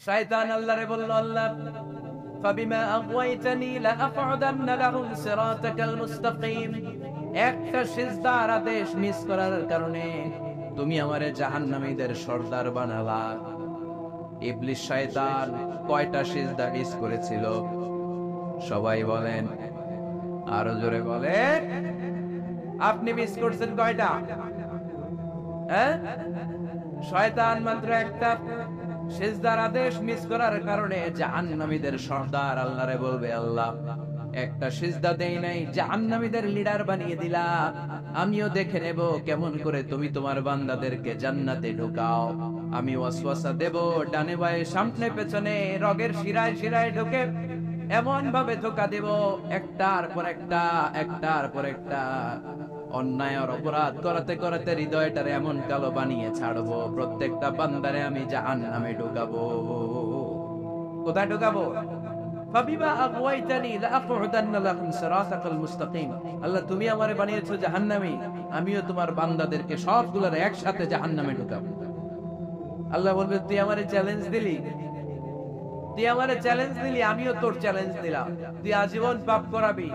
শয়তান আল্লাহরে বলল, আল্লাহ ফাবিমা আগওয়াইতানি লাআকউদান্না লাহুম সিরাতাকাল মুস্তাকিম। একটা সিজদার আদেশ মিস করার কারণে তুমি আমারে জাহান্নামীদের সর্দার বানালা। ইবলিস শয়তান কয়টা সিজদা মিস করেছিল? সবাই বলেন, আরো জোরে বলেন। আপনি মিস করছেন কয়টা? হ্যাঁ, শয়তান মাত্র একটা সিজদার আদেশ মিস করার কারণে জাহান্নামীদের সর্দার আল্লাহরে বলবে, আল্লাহ একটা সিজদা দেই নাই, জাহান্নামীদের লিডার বানিয়ে দিলা। আমিও দেখে নেব কেমন করে তুমি তোমার বান্দাদেরকে জান্নাতে ঢুকাও। আমি ওয়াসওয়াসা দেব, ডানে বায়ে সামনে পেছনে রগের শিরায় শিরায় ঢুকে এমন ভাবে ধোঁকা দেব, একটার পর একটা একটার পর একটা অন্যায় আর অপরাধ করাতে করাতে হৃদয়টারে এমন কালো বানিয়ে ছাড়বো, প্রত্যেকটা বান্দারে আমি জাহান্নামে ঢুকাবো। কোথায় ঢুকাবো? ফাবিমা আগওয়াইতানি লাআকউদান্না লাহুম সিরাতাকাল মুস্তাকিম। আল্লাহ তুমি আমারে বানিয়েছো জাহান্নামী, আমিও তোমার বান্দাদেরকে সবগুলোর একসাথে জাহান্নামে ঢুকাবো। আল্লাহ বলবে, তুই আমারে চ্যালেঞ্জ দিলি, তুই আমারে চ্যালেঞ্জ দিলি, আমিও তোর চ্যালেঞ্জ দিলাম। তুই আজীবন পাপ করাবি,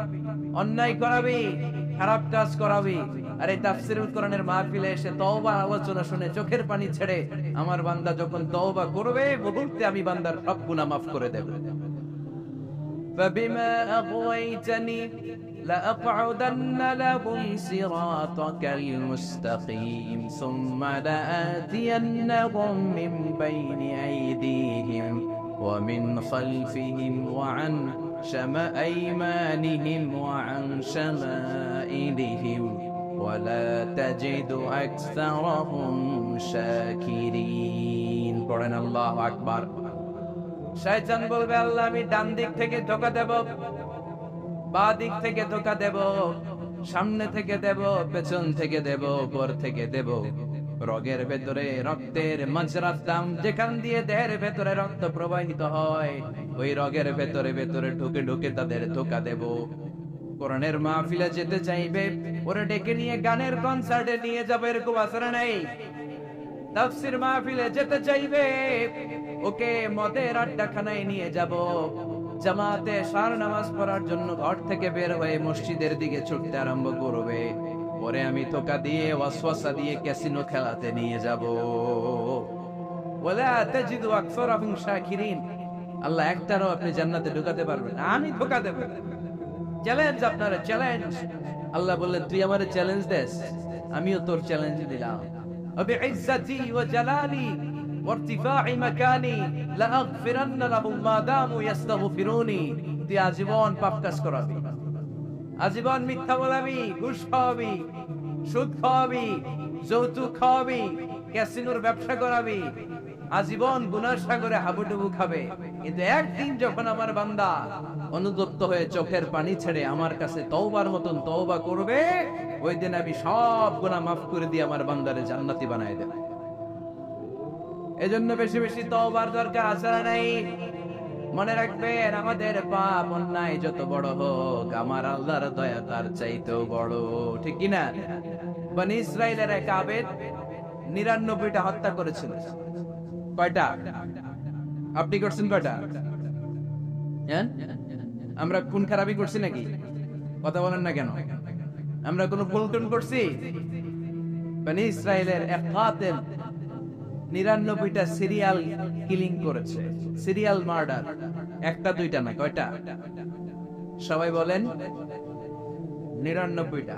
অন্যায় করাবি, খারাপ কাজ করাবি, আর এই তাফসীরুল কোরআনের মাহফিলে এসে তওবার আলোচনা শুনে চোখের পানি ছেড়ে আমার বান্দা যখন তওবা করবে, মুহূর্তে আমি বান্দার সব গুনাহ মাফ করে দেব। فبما أغويتني لأقعدن لهم صراطك المستقيم ثم لآتينهم من بين أيديهم ومن خلفهم وعن أيمانهم وعن شمائلهم ولا تجد أكثرهم شاكرين. قرآن الله أكبر. শয়তান বলবে, আল্লাহ আমি ডান দিক থেকে ধোঁকা দেব, বাঁ দিক থেকে ধোঁকা দেব, সামনে থেকে দেব, পেছন থেকে দেব, উপর থেকে দেব। রগের ভেতরে রক্তের মাজরার দাম, যেখান দিয়ে দেহের ভেতরে রক্ত প্রবাহিত হয়, ওই রগের ভেতরে ভেতরে ঢুকে ঢুকে তাদের ধোঁকা দেব। কোরআনের মাহফিলে যেতে চাইবে ওরে ডেকে নিয়ে গানের কনসার্টে নিয়ে যাবে, এরকম আসরে নাই। তাফসীর মাহফিলে যেতে চাইবে ওকে মদের আড্ডাখানায় নিয়ে যাব। জামাতে সার নামাজ পড়ার জন্য ঘর থেকে বের হয়ে মসজিদের দিকে ছুটতে আরম্ভ করবে, পরে আমি ধোঁকা দিয়ে ওয়াসওয়াসা দিয়ে ক্যাসিনো খেলাতে নিয়ে যাব। ওয়ালা তাজিদু আকসারাহুম শাকিরিন। আল্লাহ একটারও আপনি জান্নাতে ঢুকাতে পারবেন না, আমি ধোঁকা দেব। চ্যালেঞ্জ, আপনারা চ্যালেঞ্জ। আল্লাহ বললেন, তুই আমারে চ্যালেঞ্জ দেস, আমিও তোর চ্যালেঞ্জ দিলাম। وبعزتي وجلالي وارتفاع مكاني لأغفرن لهم ما داموا يستغفروني. তুই আজীবন পাপ কাজ করাবি, আজীবন মিথ্যা বলাবি, ঘুষ খাওয়াবি, সুদ খাওয়াবি, যৌতুক খাওয়াবি, ক্যাসিনোর ব্যবসা করাবি, আজীবন গুনার সাগরে হাবুডুবু খাবে। কিন্তু একদিন যখন আমার বান্দা অনুতপ্ত হয়ে চোখের পানি ছেড়ে আমার কাছে তওবার মতন তওবা করবে, ওই দিন আমি সব গুনাহ মাফ করে দিয়ে আমার বান্দারে জান্নাতি বানায় দেব। এজন্য বেশি বেশি তওবার দরকার আছে না নাই? মনে রাখবেন, আমাদের পাপ অন্যায় যত বড় হোক, আমার আল্লাহর দয়া তার চাইতেও বড়, ঠিক কি না? বনি ইসরাইলের এক আবেদ ৯৯টা হত্যা করেছিল। কয়টা? আপনি করছেন কয়টা? হ্যাঁ, আমরা খুন খারাপি করছি নাকি? কথা বলেন না কেন? আমরা কোন ভুলটুন করছি? বনি ইসরাইলের এক কাতিল ৯৯টা সিরিয়াল কিলিং করেছে, সিরিয়াল মার্ডার। একটা দুইটা না, কয়টা? সবাই বলেন ৯৯টা।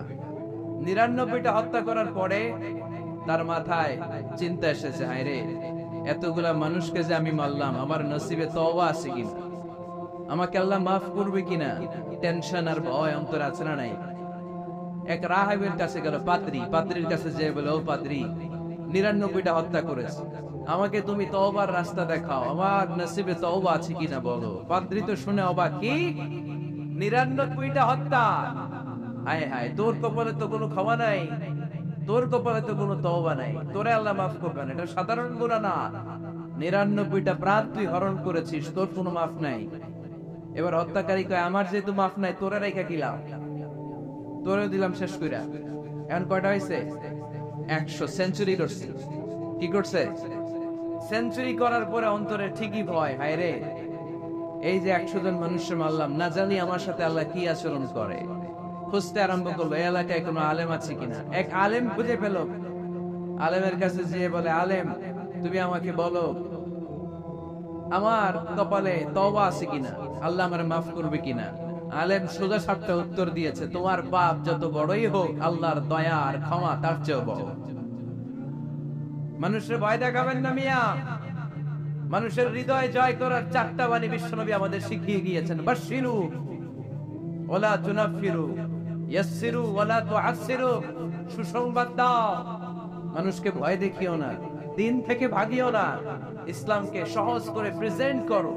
৯৯টা হত্যা করার পরে তার মাথায় চিন্তা এসেছে, হায় রে, এতগুলা মানুষকে যে আমি মারলাম, আমার নসিবে তওবা আছে কিনা, আমাকে আল্লাহ মাফ করবে কিনা, টেনশন আর ভয় অন্তরে আছে না নাই? এক রাহিবের কাছে গেল, পাদ্রীর কাছে যে বলে, ও পাদ্রী, ৯৯টা হত্যা করেছে, আমাকে তুমি তওবার রাস্তা দেখাও, আমার নসিবে তওবা আছে কিনা বলো। পাদ্রী তো শুনে অবাক, কি ৯৯টা হত্যা? হায় হায়, তোর কপালে তো কোনো ক্ষমা নাই, তোর কপালে তো কোনো তওবা নাই, তোরে আল্লাহ মাফ করবে না, এটা সাধারণ গুনাহ না। ৯৯টা প্রাণ তুই হরণ করেছিস, তোর কোনো মাফ নাই। এবার হত্যাকারী কয়, আমার যেহেতু মাফ নাই, তোরে রেখা কিলাম, তোরে দিলাম শেষ কইরা। এখন কয়টা হয়েছে? ১০০ সেঞ্চুরি করছে। কি করছে? সেঞ্চুরি করার পরে অন্তরে ঠিকই ভয়, হায় রে এই যে 100 জন মানুষকে মারলাম, না জানি আমার সাথে আল্লাহ কি আচরণ করে। খুঁজতে আরম্ভ করলো এই এলাকায় কোনো আলেম আছে কিনা। এক আলেম খুঁজে পেল, আলেমের কাছে যেয়ে বলে, আলেম তুমি আমাকে বলো আমার কপালে তওবা আছে কিনা, আল্লাহ আমার মাফ করবে কিনা। আলেম সোজা সাপটা উত্তর দিয়েছে, তোমার পাপ যত বড়ই হোক আল্লাহর দয়া আর ক্ষমা তার চেয়েও বড়। মানুষের ভয় দেখাবেন না মিয়া। মানুষের হৃদয় জয় করার 4টা বাণী বিশ্বনবী আমাদের শিখিয়ে গিয়েছেন। বাশশিরু ওয়ালা তুনাফিরু, ইয়াসসিরু ওয়ালা তুআসসিরু, সুসংবাদ দাও, মানুষকে ভয় দেখিও না, দিন থেকে ভাগিও না, ইসলামকে সহজ করে প্রেজেন্ট করো।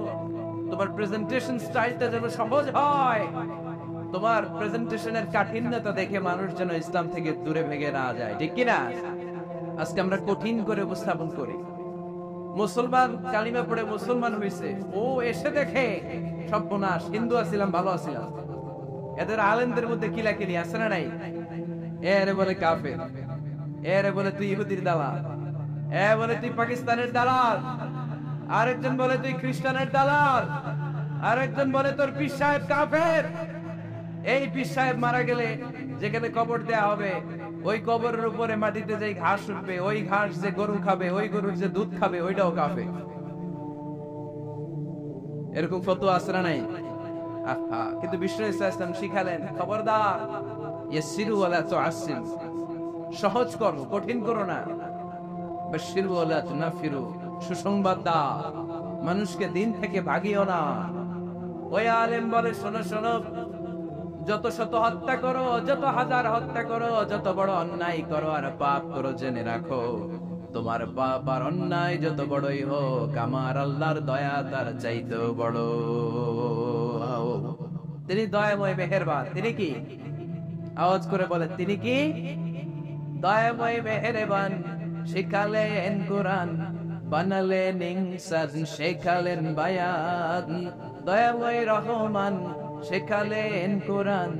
তোমার প্রেজেন্টেশন স্টাইলটা যেন সহজ হয়, তোমার প্রেজেন্টেশনের কাঠিন্যতা দেখে মানুষ যেন ইসলাম থেকে দূরে ভেগে না যায়, ঠিক কিনা? আজকে আমরা কঠিন করে উপস্থাপন করি। মুসলমান কালিমা পড়ে মুসলমান হয়েছে, ও এসে দেখে সর্বনাশ, হিন্দু আছিলাম ভালো আছিলাম। এদের আলেমদের মধ্যে কিলাকিলি আছে না নাই? এরে বলে কাফের, এরে বলে তুই ইহুদির দালাল, এ বলে তুই পাকিস্তানের দালাল, আরেকজন বলে তুই খ্রিস্টানের দালাল, আরেকজন বলে তোর পীর সাহেব কাফের। এই পীর সাহেব মারা গেলে যেখানে কবর দেয়া হবে, ওই কবরের উপরে মাটিতে যে ঘাস উঠবে, ওই ঘাস যে গরু খাবে, ওই গরুর যে দুধ খাবে, ওইটাও কাফের। এরকম ফতোয়া আছে না নাই? কিন্তু বিষ্ণু ইসলাম শিখালেন, খবরদার, ইয়াসসিরু ওয়ালা তুআসসিরু, সহজ করো, কঠিন করো না। বাশশিরু ওয়ালা তুনাফিরু, সুসংবাদ দাও, মানুষকে দিন থেকে ভাগিও না। ওই আলেম বলে, শোনো শোনো, যত শত হত্যা করো, যত হাজার হত্যা করো, যত বড় অন্যায় করো আর পাপ করো, জেনে রাখো তোমার পাপ আর অন্যায় যত বড়ই হোক, আমার আল্লাহর দয়া তার চাইতেও বড়। তিনি দয়াময় মেহেরবান। তিনি কি? আওয়াজ করে বলে, তিনি কি? দয়াময় মেহেরবান। শিখালেন কোরআন, বানালেন ইনসান, শেখালেন বায়ান। দয়াময় রহমান, শেখালেন কোরআন,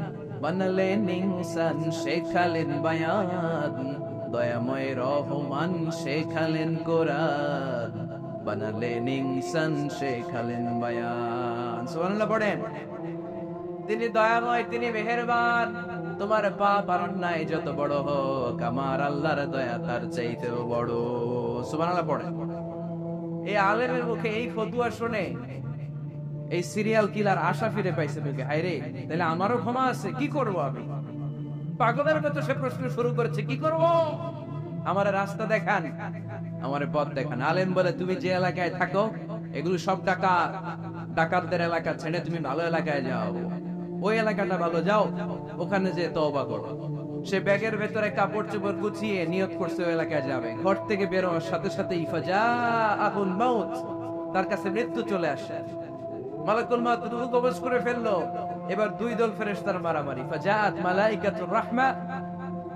বানালেন ইনসান, শেখালেন বায়ান। দয়াময় রহমান, শেখালেন কোরআন, বানালেন ইনসান, শেখালেন বায়ান। সুবহানাল্লাহ পড়েন। তিনি দয়াময়, তিনি মেহেরবান। তোমার পাপ আর অন্যায় যত বড় হোক, আমার আল্লাহর দয়া তার চাইতেও বড়। সুবহানাল্লাহ পড়েন। এই আলেমের মুখে এই ফতোয়া শুনে এই সিরিয়াল কিলার আশা ফিরে পাইছে মুখে। হায় রে, তাহলে আমারও ক্ষমা আছে, কি করব আমি? পাগলের মতো সে প্রশ্ন শুরু করেছে, কি করব? আমার রাস্তা দেখান, আমার পথ দেখান। আলেম বলে, তুমি যে এলাকায় থাকো এগুলো সব ডাকাত, ডাকাতদের এলাকা ছেড়ে তুমি ভালো এলাকায় যাও, ওই এলাকাটা ভালো, যাও ওখানে যে তওবা করো। সে ব্যাগের ভেতরে কাপড় চোপড় গুছিয়ে নিয়ত করছে ওই এলাকায় যাবে। ঘর থেকে বের হওয়ার সাথে সাথে ইফাজাআহুল মাউত, তার কাছে মৃত্যু চলে আসে। মালাকুল মাউত রূহ কবজ করে ফেললো। এবার দুই দল ফেরেশতার মারামারি। ফাজাআত মালাইকাতুর রাহমা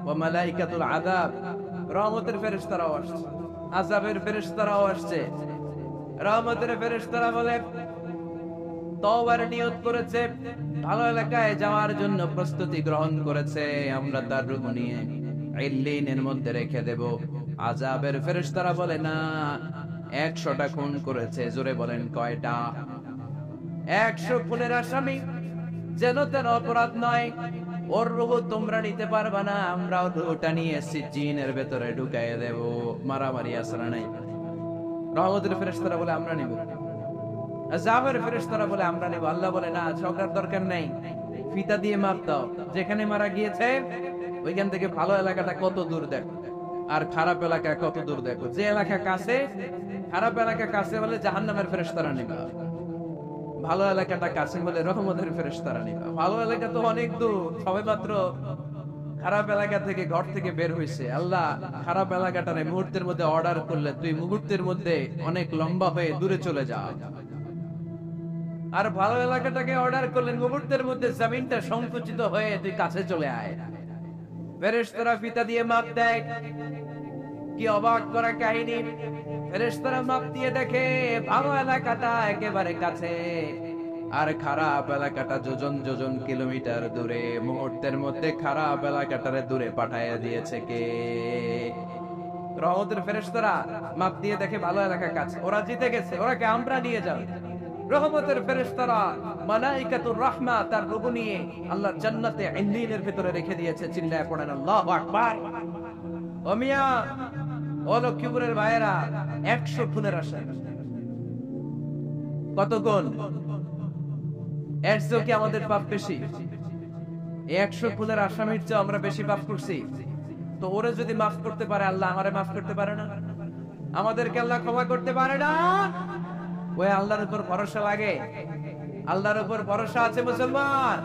ওয়া মালাইকাতুল আযাব, রহমতের ফেরেশতারাও আসছে, আযাবের ফেরেশতারাও আসছে। রহমতের ফেরেশতারা বলে, তওবার নিয়ত করেছে, ভালো এলাকায় যাওয়ার জন্য প্রস্তুতি গ্রহণ করেছে, আমরা তার রূহ নিয়ে ইল্লিনের মধ্যে রেখে দেব। আযাবের ফেরেশতারা বলে, না, 100টা খুন করেছে। জোরে বলেন কয়টা? 100 খুনের আসামি, যেন তেন অপরাধ নয়। ওর রূহ তোমরা নিতে পারবা না, আমরা রূহটা নিয়ে সিজ্জিনের ভেতরে ঢুকাইয়ে দেব। মারামারি আসরা নাই। রহমতের ফেরেশতারা বলে, আমরা নিব। আযাবের ফেরেশতারা বলে, আমরা নিব। আল্লাহ বলে, না, ঝগড়ার দরকার নাই, ফিতা দিয়ে মাপ দাও। যেখানে মারা গিয়েছে ওইখান থেকে ভালো এলাকাটা কত দূর দেখো, আর খারাপ এলাকা কত দূর দেখো। যে এলাকা কাছে, খারাপ এলাকা কাছে বলে জাহান্নামের ফেরেশতারা নিবা, ভালো এলাকাটা কাছে বলে রহমতের ফেরেশতারা নিবা। ভালো এলাকা তো অনেক দূর, সবে মাত্র খারাপ এলাকা থেকে ঘর থেকে বের হইছে। আল্লাহ খারাপ এলাকাটা মুহূর্তের মধ্যে অর্ডার করলে, তুই মুহূর্তের মধ্যে অনেক লম্বা হয়ে দূরে চলে যা। আর ভালো এলাকাটাকে অর্ডার করলেন, মুহূর্তের মধ্যে জমিনটা সংকুচিত হয়ে তুই কাছে চলে আয়। ফেরেশতারা ফিতা দিয়ে মাপ দেয়। কি অবাক করা কাহিনী! ফেরেশতারা মাপ দিয়ে দেখে ভালো এলাকাটা একেবারে কাছে, আর খারাপ এলাকাটা যোজন যোজন কিলোমিটার দূরে। মুহূর্তের মধ্যে খারাপ এলাকাটারে দূরে পাঠাইয়া দিয়েছে কে? রহমতের ফেরেশতারা মাপ দিয়ে দেখে ভালো এলাকা কাছে, ওরা জিতে গেছে, ওরাকে আমরা নিয়ে যাব। রহমতের ফেরেশতারা মালাইকাতুর রাহমা তার রূপ নিয়ে আল্লাহর জান্নাতে ইন্দিনের ভিতরে রেখে দিয়েছে। চিল্লায় পড়েন আল্লাহু আকবার। ও মিয়া, ও লক্ষ্মীপুরের ভাইয়েরা, 100 খুনের আসামি কত গুণ? এর চেয়েও কি আমাদের পাপ বেশি? 100 খুনের আসামির চেয়ে আমরা বেশি পাপ করছি। তো ওরে যদি মাফ করতে পারে আল্লাহ, আমারে মাফ করতে পারে না? আমাদেরকে আল্লাহ ক্ষমা করতে পারে না? ওই আল্লাহর উপর ভরসা লাগে, আল্লাহর উপর ভরসা আছে মুসলমান।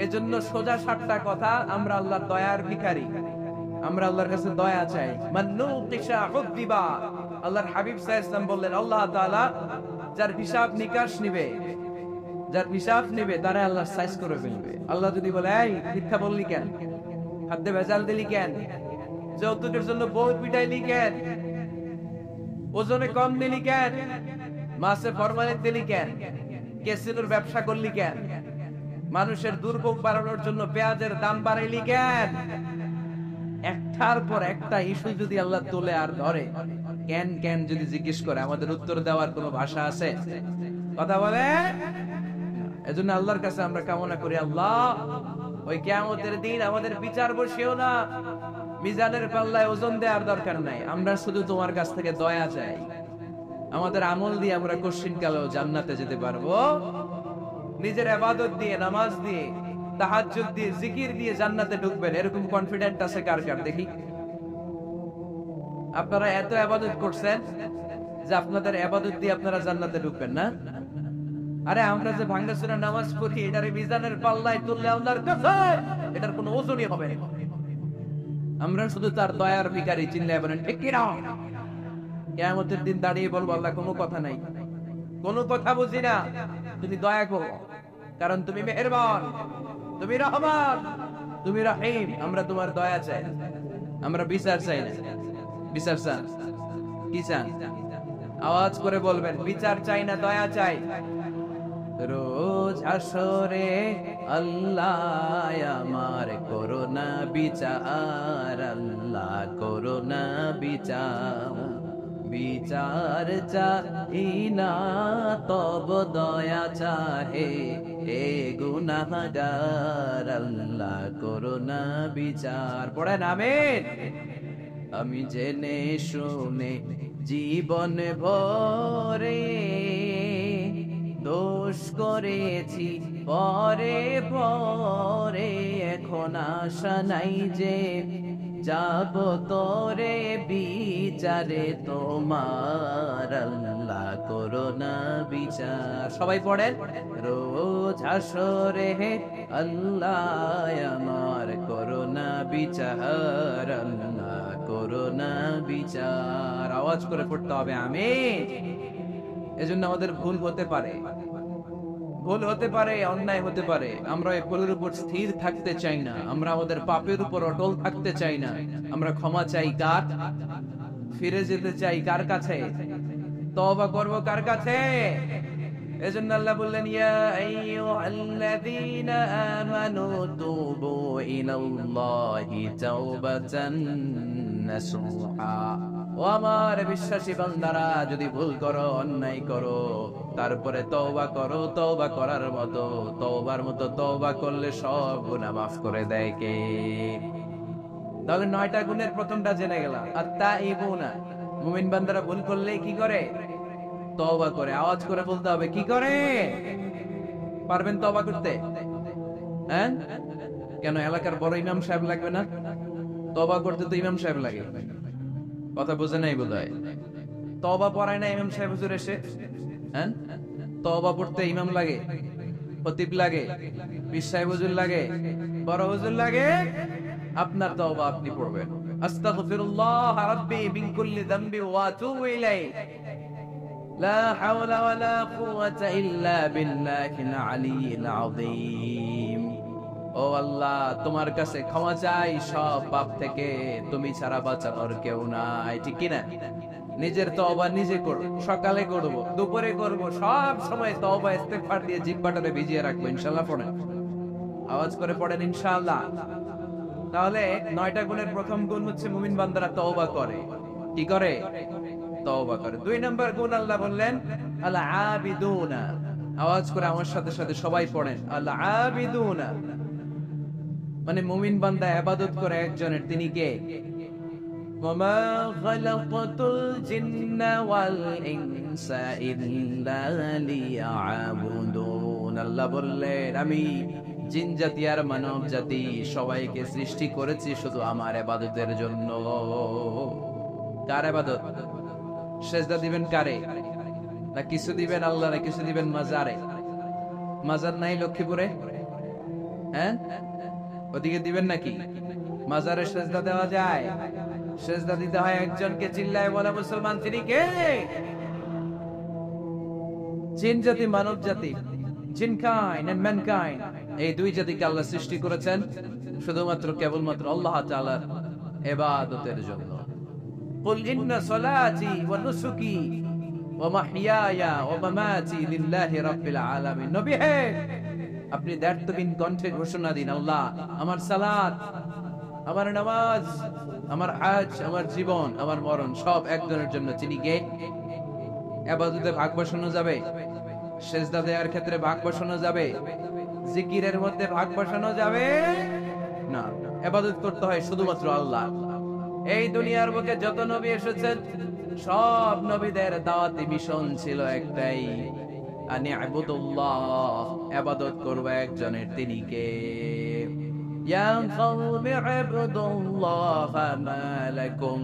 এজন্য সোজা সাপটা কথা, আমরা আল্লাহর দয়ার ভিখারি, আমরা আল্লাহর কাছে দয়া চাই। মান্নুকিশা হুদ্দিবা, আল্লাহর হাবিব সাল্লাল্লাহু আলাইহি ওয়াসাল্লাম বললেন, আল্লাহ তাআলা যার হিসাব নিকাশ নিবে, যার হিসাব নিবে তারা আল্লাহ সাইজ করে ফেলবে। আল্লাহ যদি বলে, এই মিথ্যা বললি কেন, খাদ্যে ভেজাল দিলি কেন, যৌতুকের জন্য বউ পিটাইলি কেন, ওজনে কম দিলি কেন, মাছে ফরমালিন দিলি কেন, ক্যাসিনোর ব্যবসা করলি কেন, মানুষের দুর্ভোগ বাড়ানোর জন্য পেঁয়াজের দাম বাড়াইলি কেন, একটার পর একটা ইস্যু যদি আল্লাহ তোলে আর ধরে, কেন কেন যদি জিজ্ঞেস করে, আমাদের উত্তর দেওয়ার কোনো ভাষা আছে? কথা বলে। এজন্য আল্লাহর কাছে আমরা কামনা করি, আল্লাহ ওই কিয়ামতের দিন আমাদের বিচার বসিও না, মিজানের পাল্লায় ওজন দেওয়ার দরকার নাই, আমরা শুধু তোমার কাছ থেকে দয়া চাই। আমাদের আমল দিয়ে আমরা কশিনকালেও জান্নাতে যেতে পারবো। নিজের ইবাদত দিয়ে, নামাজ দিয়ে, তাহাজ্জুদ দিয়ে, জিকির দিয়ে জান্নাতে ঢুকবেন, এরকম কনফিডেন্ট আছে কার কার দেখি? আপনারা এত ইবাদত করছেন যে আপনাদের ইবাদত দিয়ে আপনারা জান্নাতে ঢুকবেন না? আরে আমরা যে ভাঙাচোরা নামাজ পড়ি, এটার মিজানের পাল্লায় তুললে আল্লাহর কাছে এটার কোনো ওজনই হবে না। আমরা শুধু তার দয়ার ভিখারি। চিল্লায় বলেন ঠিক কি না? কিয়ামতের দিন দাঁড়িয়ে বলবো, আল্লাহ কোনো কথা নাই, কোনো কথা বুঝি না, তুমি দয়া করো, কারণ তুমি মেহেরবান, তুমি রহমান, তুমি রহিম। আমরা তোমার দয়া চাই, আমরা বিচার চাই না। বিচার চান? কি চান? আওয়াজ করে বলবেন, বিচার চাই না, দয়া চাই। রোজ হাসরে আল্লাহ আমার করোনা বিচার, আল্লাহ করোনা বিচার, বিচার চাই না তব দয়া চাহে এ গুনাহগার, আল্লাহ করোনা বিচার। পড়েন আমিন। আমি জেনে শুনে জীবন ভরে দোষ করেছি পরে পরে, এখন আশা নাই যে যাব তোরে বিচারে তোমার, আল্লাহ করোনা বিচার। সবাই পড়েন, রোজ হাসরে আল্লাহ আমার করোনা বিচার, আল্লাহ করোনা বিচার। আওয়াজ করে পড়তে হবে আমিন। এজন্য আমাদের ভুল হতে পারে, ভুল হতে পারে, অন্যায় হতে পারে, আমরা এই ভুলের উপর স্থির থাকতে চাই না, আমরা আমাদের পাপের উপর অটল থাকতে চাই না। আমরা ক্ষমা চাই কার? ফিরে যেতে চাই কার কাছে? তওবা করব কার কাছে? এজন্য আল্লাহ বললেন, ইয়া আইয়ুহাল্লাযীনা আমানু তুবু ইলাল্লাহি তাওবাতান নাসুহা। ও আমার বিশ্বাসী বান্দারা, যদি ভুল করো, অন্যায় করো, তারপরে তওবা করো, তওবা করার মতো, তওবার মতো তওবা করলে সব গুনাহ মাফ করে দেয় কে? তাহলে 9টা গুণের প্রথমটা জেনে গেলাম। আত-তাইবুনা, মুমিন বান্দারা ভুল করলে কি করে? তওবা করে। আওয়াজ করে বলতে হবে, কি করে? পারবেন তওবা করতে? হ্যাঁ, কেন এলাকার বড় ইমাম সাহেব লাগবে না? তওবা করতে তো ইমাম সাহেব লাগে। কথা বুঝে নাই বোধহয়। তওবা পড়ায় না ইমাম সাহেব হুজুর এসে? হ্যাঁ, তওবা পড়তে ইমাম লাগে, খতিব লাগে, পীর সাহেব হুজুর লাগে, বড় হুজুর লাগে। আপনার তওবা আপনি পড়বেন। আস্তাগফিরুল্লাহ রাব্বি মিন কুল্লি যামবি ওয়া আতুবু ইলাইহি, লা হাওলা ওয়ালা কুওয়াতা ইল্লা বিল্লাহিল আলিয়্যিল আযীম। ও আল্লাহ, তোমার কাছে ক্ষমা চাই সব পাপ থেকে, তুমি ছাড়া বাঁচানোর কেউ নাই। ঠিক কি না? নিজের তওবা নিজে করব, সকালে করব, দুপুরে করব, সব সময় তওবা ইস্তেগফার দিয়ে জিহ্বাটারে ভিজিয়ে রাখবো ইনশাআল্লাহ। পড়েন, আওয়াজ করে পড়েন ইনশাআল্লাহ। তাহলে 9টা গুণের প্রথম গুণ হচ্ছে মুমিন বান্দারা তওবা করে। কি করে? তওবা করে। 2 নম্বর গুণ আল্লাহ বললেন আল আবিদুনা। আওয়াজ করে আমার সাথে সাথে সবাই পড়েন আল আবিদুনা, মানে মুমিন বান্দা ইবাদত করে একজনের, তিনি কে? ওয়ামা খালাকাতুল জিন্না ওয়াল ইনসা ইল্লা লিয়াবুদুন। আল্লাহ বললেন আমি জিন জাতি আর মানব জাতি সবাইকে সৃষ্টি করেছি শুধু আমার ইবাদতের জন্য। কার ইবাদত? সেজদা দিবেন কারে? না কিছু দিবেন আল্লাহ, না কিছু দিবেন মাজারে? মাজার নাই লক্ষ্মীপুরে? হ্যাঁ, ওদিকে দিবেন নাকি? মাজারে সেজদা দেওয়া যায়? সেজদা দিতে হয় একজনকে। চিল্লায় বলা মুসলমান, তিনি কে? জিন জাতি মানব জাতি, জিনকাইন্ড এন্ড ম্যানকাইন্ড, এই দুই জাতিকে আল্লাহ সৃষ্টি করেছেন শুধুমাত্র কেবলমাত্র আল্লাহ তাআলার ইবাদতের জন্য। কুল ইন্না সলাতি ওয়া নুসুকি ওয়া মাহইয়ায়া ওয়া মামাতি লিল্লাহি রাব্বিল আলামিন। নবী হে, আপনি দ্ব্যর্থহীন কণ্ঠে ঘোষণা দিন, আল্লাহ আমার সালাত, আমার নামাজ, আমার হজ, আমার জীবন, আমার মরণ সব একজনের জন্য। তিনি কে? ইবাদতে ভাগ বসানো যাবে? সেজদা দেওয়ার ক্ষেত্রে ভাগ বসানো যাবে? জিকিরের মধ্যে ভাগ বসানো যাবে না। ইবাদত করতে হয় শুধুমাত্র আল্লাহ। এই দুনিয়ার বুকে যত নবী এসেছেন সব নবীদের দাওয়াতি মিশন ছিল একটাই, আনি ইবাদুল্লাহ, ইবাদত করবে একজনের, তিনি কে? ইয়া কওমি ইবাদুল্লাহ মা লাকুম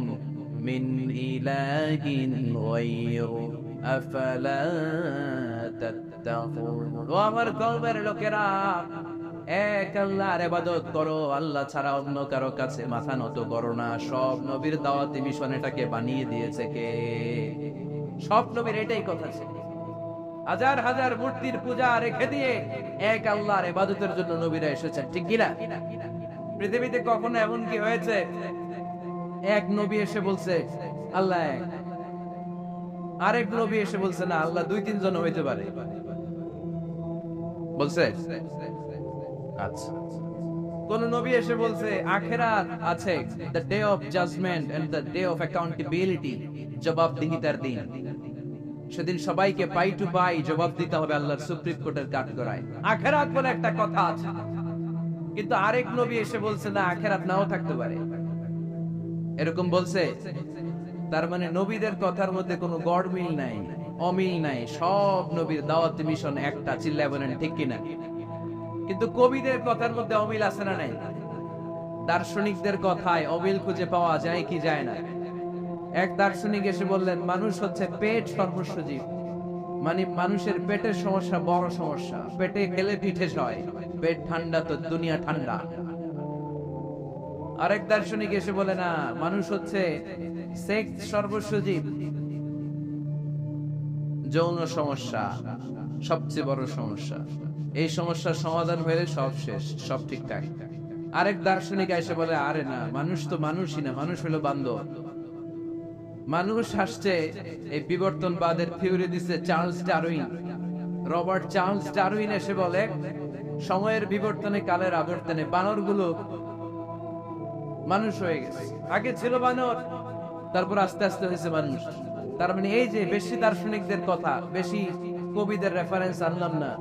মিন ইলাহিন গায়রু আফালা তাত্তাকুন। ও আমার কওমের লোকেরা, এক আল্লাহর ইবাদত করো, আল্লাহ ছাড়া অন্য কারো কাছে মাথা নত করো না। সব নবীর দাওয়াতি মিশন এটাকে বানিয়ে দিয়েছে কে? সব নবীর এটাই কথা ছিল। হাজার হাজার মূর্তির পূজা রেখে দিয়ে এক আল্লাহর ইবাদতের জন্য নবীরা এসেছেন, ঠিক কি না? পৃথিবীতে কখনো এমন কি হয়েছে এক নবী এসে বলছে আল্লাহ এক, আরেক নবী এসে বলছে না আল্লাহ 2-3 জন হইতে পারে? বলছে? আচ্ছা, কোন নবী এসে বলছে আখিরাত আছে, the day of judgment and the day of accountability, জবাবদিহিতার দিন, সেদিন সবাইকে পাই টু পাই জবাব দিতে হবে আল্লাহর সুপ্রিম কোর্টের কাঠগড়ায়। আখিরাত বলে একটা কথা আছে, কিন্তু আরেক নবী এসে বলছে না আখিরাত নাও থাকতে পারে। এরকম বলছে, তার মানে নবীদের কথার মধ্যে কোনো গড়মিল নাই, অমিল নাই। সব নবীর দাওয়াতি মিশন একটা। চিল্লায় বলেন ঠিক কিনা? কিন্তু কবিদের কথার মধ্যে অমিল আছে না নাই? দার্শনিকদের কথায় অমিল খুঁজে পাওয়া যায় কি যায় না? এক দার্শনিক এসে বললেন মানুষ হচ্ছে পেট সর্বস্ব জীব, মানে মানুষের পেটের সমস্যা বড় সমস্যা, পেটে খেলে পিঠে সয়, পেট ঠান্ডা তো দুনিয়া ঠান্ডা। আরেক দার্শনিক এসে বলে না, মানুষ হচ্ছে সেক্স সর্বস্ব জীব, যৌন সমস্যা সবচেয়ে বড় সমস্যা, এই সমস্যার সমাধান হলে সব শেষ, সব ঠিকঠাক। আরেক দার্শনিক এসে বলে আরে না, মানুষ তো মানুষই না, মানুষ হলো বান্দর। মানুষ আসছে এই বিবর্তনবাদের থিওরি দিছে Charles Darwin, Robert Charles Darwin এসে বলে সময়ের বিবর্তনে কালের আবর্তনে বানরগুলো মানুষ হয়ে গেছে। আগে ছিল বানর, তারপর আস্তে আস্তে হয়েছে মানুষ। তার মানে এই যে বেশি দার্শনিকদের কথা, বেশি কবিদের রেফারেন্স আনলাম না,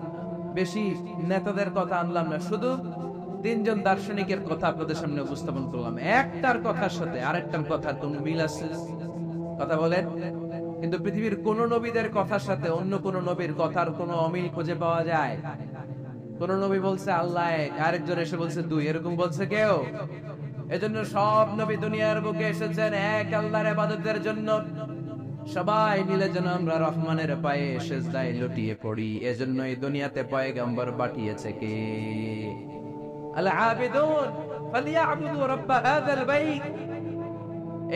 বেশি নেতাদের কথা আনলাম না, শুধু 3 জন দার্শনিকের কথা আপনাদের সামনে উপস্থাপন করলাম। একটার কথার সাথে আরেকটার কথার কোন মিল আছে? কথা বলেন। কিন্তু পৃথিবীর কোন নবীদের কথার সাথে অন্য কোন নবীর কথার কোন অমিল খুঁজে পাওয়া যায়? কোন নবী বলছে আল্লাহ এক, আরেকজন এসে বলছে 2, এরকম বলছে কেউ? এজন্য সব নবী দুনিয়ার বুকে এসেছেন এক আল্লাহর ইবাদতের জন্য। সবাই মিলে যেন আমরা রহমানের পায়ে সিজদায় লুটিয়ে পড়ি। এজন্য এই দুনিয়াতে পয়গম্বর পাঠিয়েছে কে? আল আবিদুন ফালিয়াবুদু রাব্ব হাযাল বাইত,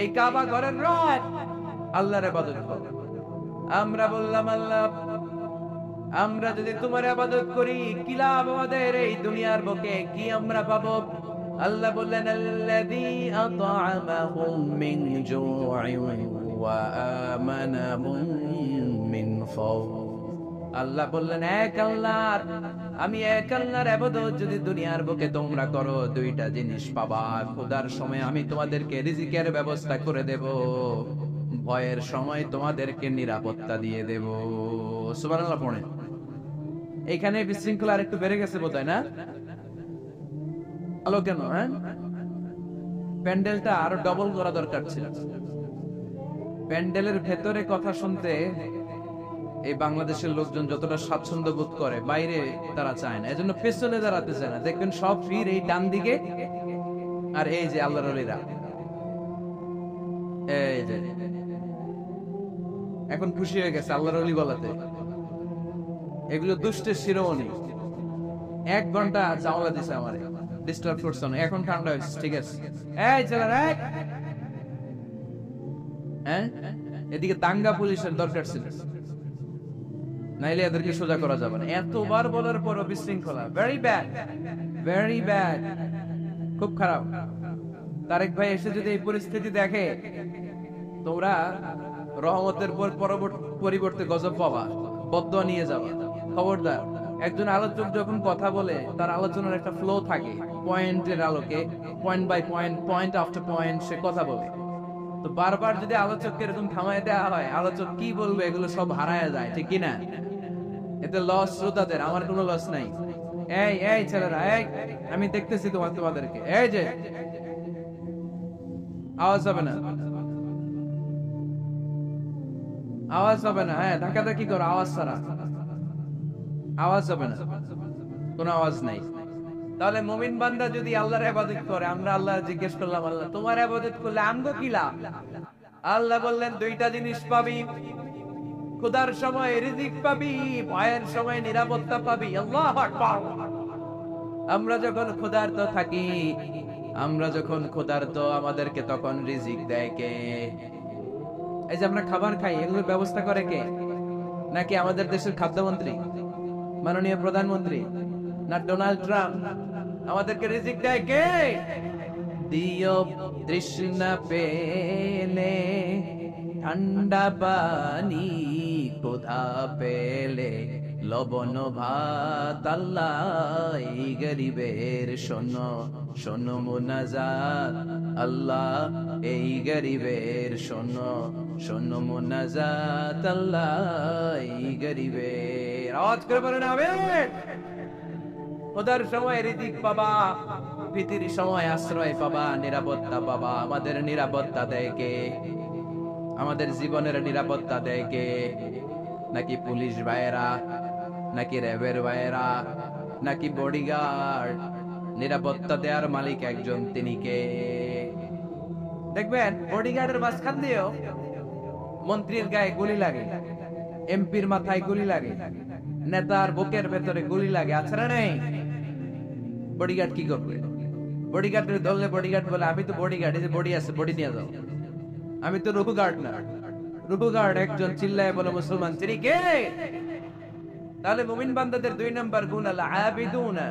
এই কাবা ঘরের রব আল্লাহর ইবাদত করো। আমরা বললাম আল্লাহ, আমরা যদি তোমার ইবাদত করি কি লাভ আমাদের? এই দুনিয়ার বুকে কি আমরা পাবো? আল্লাহ বললেন আল্লাযী আত'আমাহুম মিন জু'ইন ওয়া আমানাহুম মিন খাউফ। আল্লাহ বললেন, এক আল্লাহর, আমি এক আল্লাহর ইবাদত যদি দুনিয়ার বুকে তোমরা করো, দুইটা জিনিস পাবা। ক্ষুধার সময় আমি তোমাদেরকে রিজিকের ব্যবস্থা করে দেব, ভয়ের সময় তোমাদেরকে নিরাপত্তা দিয়ে দেব। সুবহানাল্লাহ পড়ে। এখানে বিশৃঙ্খলা আর একটু বেড়ে গেছে বোধহয়, না? আলো কেন? হ্যাঁ, প্যান্ডেলটা আরো ডবল করা দরকার ছিল। প্যান্ডেলের ভেতরে কথা শুনতে এই বাংলাদেশের লোকজন যতটা স্বাচ্ছন্দ্য বোধ করে, বাইরে তারা চায় না, এজন্য পেছনে দাঁড়াতে চায় না। দেখবেন সব ভিড় এই ডান দিকে, আর এই যে আল্লাহর ওলিরা, এই যে এখন খুশি হয়ে গেছে আল্লাহর ওলি বলাতে। এগুলো দুষ্টের শিরোমণি। 1 ঘন্টা জাওলা দিছে আমারে, ডিস্টার্ব করছে না। এখন ঠান্ডা হয়েছে, ঠিক আছে। এই ছেলেরা, হ্যাঁ, এদিকে দাঙ্গা পুলিশের দরকার ছিল, নাইলে এদেরকে সোজা করা যাবে না। এতবার বলার পর বিশৃঙ্খলা, ভেরি ব্যাড, ভেরি ব্যাড, খুব খারাপ। তারেক ভাই এসে যদি এই পরিস্থিতি দেখে, তোমরা রহমতের পরিবর্তে গজব পাবা, বদদোয়া নিয়ে যাবা। খবরদার। একজন আলোচক যখন কথা বলে, তার আলোচনার একটা ফ্লো থাকে, পয়েন্টের আলোকে, point by point, point after point সে কথা বলে। তো বারবার যদি আলোচককে এরকম থামায় দেওয়া হয়, আলোচক কি বলবে এগুলো সব হারায় যায়, ঠিক কিনা? এতে লস শ্রোতাদের, আমার কোনো লস নাই। এই এই ছেলেরা, এই আমি দেখতেছি তোমাদেরকে, এই যে আওয়াজ হবে না, আওয়াজ হবে না। হ্যাঁ, ধাক্কাধাক্কি করো, আওয়াজ ছাড়া, আওয়াজ হবে না, কোনো আওয়াজ নাই। তাহলে মুমিন বান্দা যদি আল্লাহর ইবাদত করে, আমরা আল্লাহ জিজ্ঞেস করলাম, আল্লাহ তোমার ইবাদত করলে আমগো কি লাভ? আল্লাহ বললেন, দুইটা জিনিস পাবি, ক্ষুধার সময় রিজিক পাবি, ভয়ের সময় নিরাপত্তা পাবি। আল্লাহু আকবার। আমরা যখন ক্ষুধার্ত থাকি, আমরা যখন ক্ষুধার্ত, আমাদেরকে তখন রিজিক দেয় কে? এই যে আমরা খাবার খাই, এগুলোর ব্যবস্থা করে কে? নাকি আমাদের দেশের খাদ্যমন্ত্রী, মাননীয় প্রধানমন্ত্রী, না ডোনাল্ড ট্রাম্প? আমাদেরকে রিজিক দেয় কে? দিও তৃষ্ণা পেলে ঠান্ডা পানি, ক্ষুধা পেলে লবণ ভাত। আল্লাহ এই গরিবের শোনো, শোনো মুনাজাত। আল্লাহ এই গরিবের শোনো, শোনো মুনাজাত। আল্লাহ এই গরিবের, আওয়াজ করে বলেন আমিন। ওদের সময় রিজিক পাবা, ভীতির সময় আশ্রয় পাবা, নিরাপত্তা পাবা। আমাদের নিরাপত্তা দেয় কে? আমাদের জীবনের নিরাপত্তা দেয় কে? নাকি পুলিশ ভাইয়েরা, নাকি র্যাবের ভাইয়েরা, নাকি বডিগার্ড? নিরাপত্তা দেওয়ার মালিক একজন, তিনি কে? দেখবেন বডিগার্ডের মাঝখান দিয়েও মন্ত্রীর গায়ে গুলি লাগে, এমপির মাথায় গুলি লাগে, নেতার বুকের ভেতরে গুলি লাগে, আছে না নেই? বডিগার্ড কি করবে? বডিগার্ডের ধরলে বডিগার্ড বলে, আমি তো বডিগার্ড, এই যে বডি আছে, বডি নিয়ে যাও, আমি তো রুবু গার্ড না। রুবু গার্ড একজন চিল্লায় বলে, মুসলমান, তিনি কে? তাহলে মুমিন বান্দাদের 2 নাম্বার গুণ আল আবিদুনা।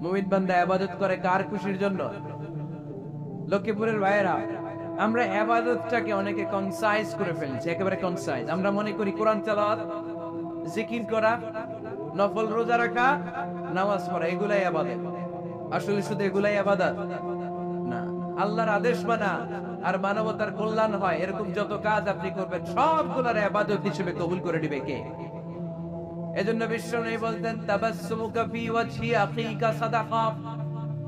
মুমিন বান্দা ইবাদত করে কার খুশির জন্য? লক্ষ্মীপুরের ভাইয়েরা, আমরা ইবাদতটাকে অনেকে কনসাইজ করে ফেলছি, একেবারে কনসাইজ। আমরা মনে করি কোরআন তেলাওয়াত, জিকির করা, নফল রোজা রাখা, নামাজ পড়া এগুলাই ইবাদত। আসলে শুধু এগুলাই ইবাদত না। আল্লাহর আদেশ মানা আর মানবতার কল্যাণ হয়, এরকম যত কাজ আপনি করবেন সবগুলোর ইবাদত হিসেবে কবুল করে দিবে কে? এজন্য বিশ্বনবী বলতেন, তাবাসসুমুকা ফি ওয়াজহি আখিকা সাদাকা।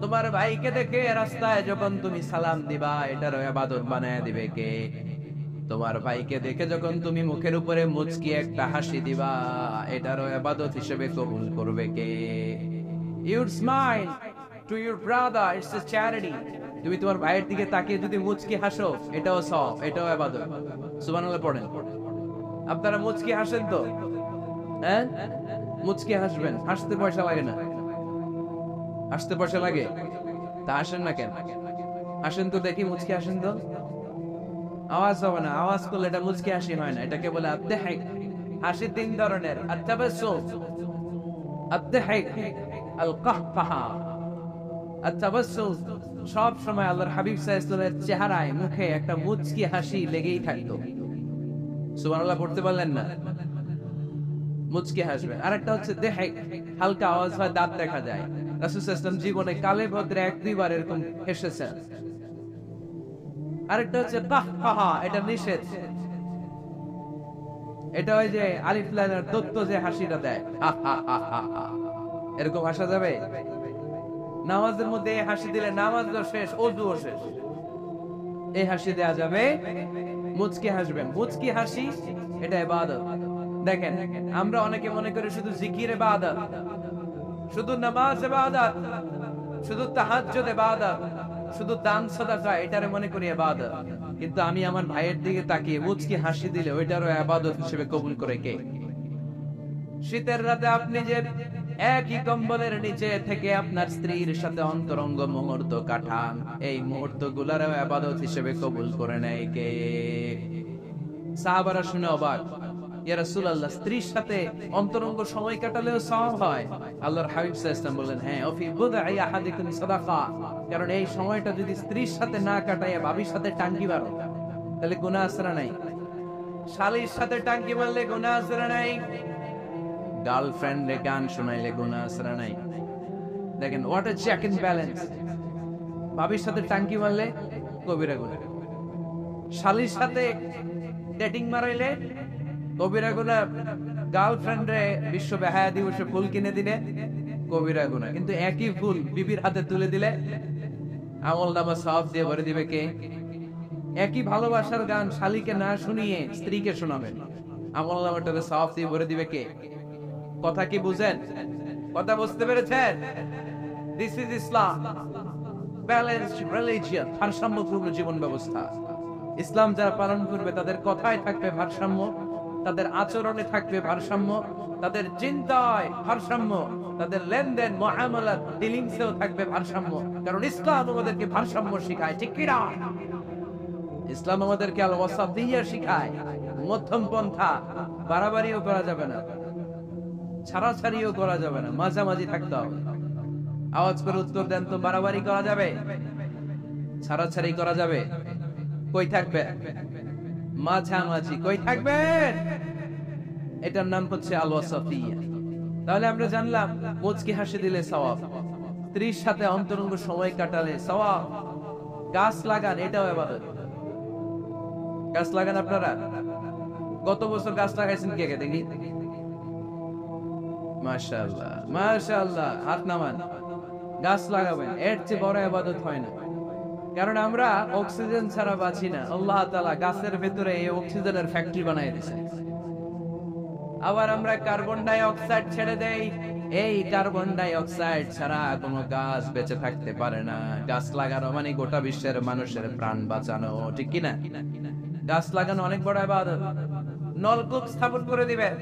তোমার ভাইকে দেখে রাস্তায় যখন তুমি সালাম দিবা, এটারও ইবাদত বানায় দিবে কে? তোমার ভাইকে দেখে যখন তুমি মুখের উপরে মুচকি একটা হাসি দিবা, এটারও ইবাদত হিসেবে কবুল করবে কে? You smile to your brother, it's a charity. তুমি তোমার ভাইয়ের দিকে তাকিয়ে যদি মুচকি হাসো, এটাও সওয়াব, এটাও ইবাদত। সুবহানাল্লাহ পড়েন। আপনারা মুচকি হাসেন তো? হ্যাঁ, মুচকি হাসবেন, হাসতে পয়সা লাগে না। হাসতে পয়সা লাগে? তা হাসেন না কেন? হাসেন তো দেখি, মুচকি হাসেন তো। আওয়াজ হবে না, আওয়াজ করলে এটা মুচকি হাসি হয় না, এটাকে বলে আদ-দাহিক। হাসি 3 ধরনের, আত-তাবাসসুম, আদ-দাহিক, আল-কাহকাহা। আত-তাবাসসুম সব সময় আল্লাহর হাবিব সাল্লাল্লাহু আলাইহি ওয়াসাল্লামের চেহারায়, মুখে একটা মুচকি হাসি লেগেই থাকতো। সুবহানাল্লাহ পড়তে পারলেন না? মুচকি হাসবেন। আরেকটা হচ্ছে দেহে হালকা আওয়াজ হয়, দাঁত দেখা যায়। রাসূল সাল্লাল্লাহু আলাইহি ওয়াসাল্লাম জীবনে কালে ভদ্রে 1-2 বার এরকম হেসেছেন। আরেকটা হচ্ছে কাহকাহা, এটা নিষেধ। এটা ওই যে আলিফ লামের দত্ত যে হাসিটা দেয়, এরকম হাসা যাবে? নামাজের মধ্যে এই হাসি দিলে নামাজও শেষ, ওযুও শেষ। এই হাসি দেয়া যাবে। মুচকি হাসবেন। মুচকি হাসি এটা ইবাদত। দেখেন, আমরা অনেকে মনে করি শুধু জিকির ইবাদত, শুধু নামাজ ইবাদত, শুধু তাহাজ্জুদ ইবাদত, শুধু দান সাদাকা এটারে মনে করি ইবাদত। কিন্তু আমি আমার ভাইয়ের দিকে তাকিয়ে মুচকি হাসি দিলে ওইটারও ইবাদত হিসেবে কবুল করে কে? শীতের রাতে আপনি যে একই কম্বলের নিচে থেকে আপনার স্ত্রীর সাথে অন্তরঙ্গ মুহূর্ত কাটান, এই মুহূর্তগুলোরও ইবাদত হিসেবে কবুল করে নেয় কে? সাহাবারা শুনে অবাক, ইয়া রাসূলুল্লাহ, স্ত্রীর সাথে অন্তরঙ্গ সময় কাটালেও সওয়াব হয়? আল্লাহর হাবিব সাল্লাল্লাহু আলাইহি ওয়াসাল্লাম বলেন, হ্যাঁ, অফি বুদআই আহাদিকুম সাদাকা। কারণ এই সময়টা যদি স্ত্রীর সাথে না কাটায় ভাবির সাথে টাঙ্কি মারো, তাহলে গুনাহ আছে না নাই? শালীর সাথে টাঙ্কি মারলে গুনাহ আছে না নাই? গার্লফ্রেন্ডে গান শোনাইলে গুনাহ আছে না নাই? দেখেন, what a check and balance. ভাবির সাথে টাঙ্কি মারলে কবিরা গুনাহ, শালীর সাথে ডেটিং মারাইলে কবিরা গুনাহ, গার্লফ্রেন্ডে বিশ্ব বেহায়া দিবসে ফুল কিনে দিলে কবিরা গুনাহ। কিন্তু একই ফুল বিবির হাতে তুলে দিলে আমলনামা সওয়াব দিয়ে ভরে দিবে কে? একই ভালোবাসার গান শালীকে না শুনিয়ে স্ত্রীকে শোনাবেন, আমলনামাটারে সওয়াব দিয়ে ভরে দিবে কে? কথা কি বুঝেন? কথা বুঝতে পেরেছেন? This is Islam, balanced religion, ভারসাম্যপূর্ণ জীবন ব্যবস্থা। ইসলাম যারা পালন করবে তাদের কথায় থাকবে ভারসাম্য, তাদের আচরণে থাকবে ভারসাম্য, তাদের চিন্তায় ভারসাম্য, তাদের লেনদেন মুআমালাত ডিলিংসেও থাকবে ভারসাম্য। কারণ ইসলাম আমাদেরকে ভারসাম্য শেখায়, ঠিক কি না? ইসলাম আমাদেরকে আল ওয়াসাতিয়্যা শেখায়, মধ্যম পন্থা। বাড়াবাড়িও করা যাবে না, ছাড়াছাড়িও করা যাবে না, মাঝামাঝি থাকতে হবে। আওয়াজ করে উত্তর দেন তো, বাড়াবাড়ি করা যাবে? ছাড়াছাড়ি করা যাবে? কই থাকবে? মাঝামাঝি কই থাকবেন? এটার নাম হচ্ছে আল ওয়াসাতিয়্যা। তাহলে আমরা জানলাম মুচকি হাসি দিলে সওয়াব, স্ত্রীর সাথে অন্তরঙ্গ সময় কাটালে সওয়াব। গাছ লাগান, এটাও ইবাদত। গাছ লাগান আপনারা? গত বছর গাছ লাগাইছেন কে কে দেখি? মাশাআল্লাহ, মাশাআল্লাহ, হাত নামান। গাছ লাগাবেন, এর চেয়ে বড় ইবাদত হয় না। কারণ আমরা অক্সিজেন ছাড়া বাঁচি না। আল্লাহ তাআলা গাছের ভেতরে এই অক্সিজেনের ফ্যাক্টরি বানায় দিয়েছেন। আবার আমরা কার্বন ডাই অক্সাইড ছেড়ে দেই, এই কার্বন ডাই অক্সাইড ছাড়া কোনো গাছ বেঁচে থাকতে পারে না। গাছ লাগানো মানে গোটা বিশ্বের মানুষের প্রাণ বাঁচানো, ঠিক কি না? গাছ লাগানো অনেক বড় ইবাদত। নলকূপ স্থাপন করে দিবেন,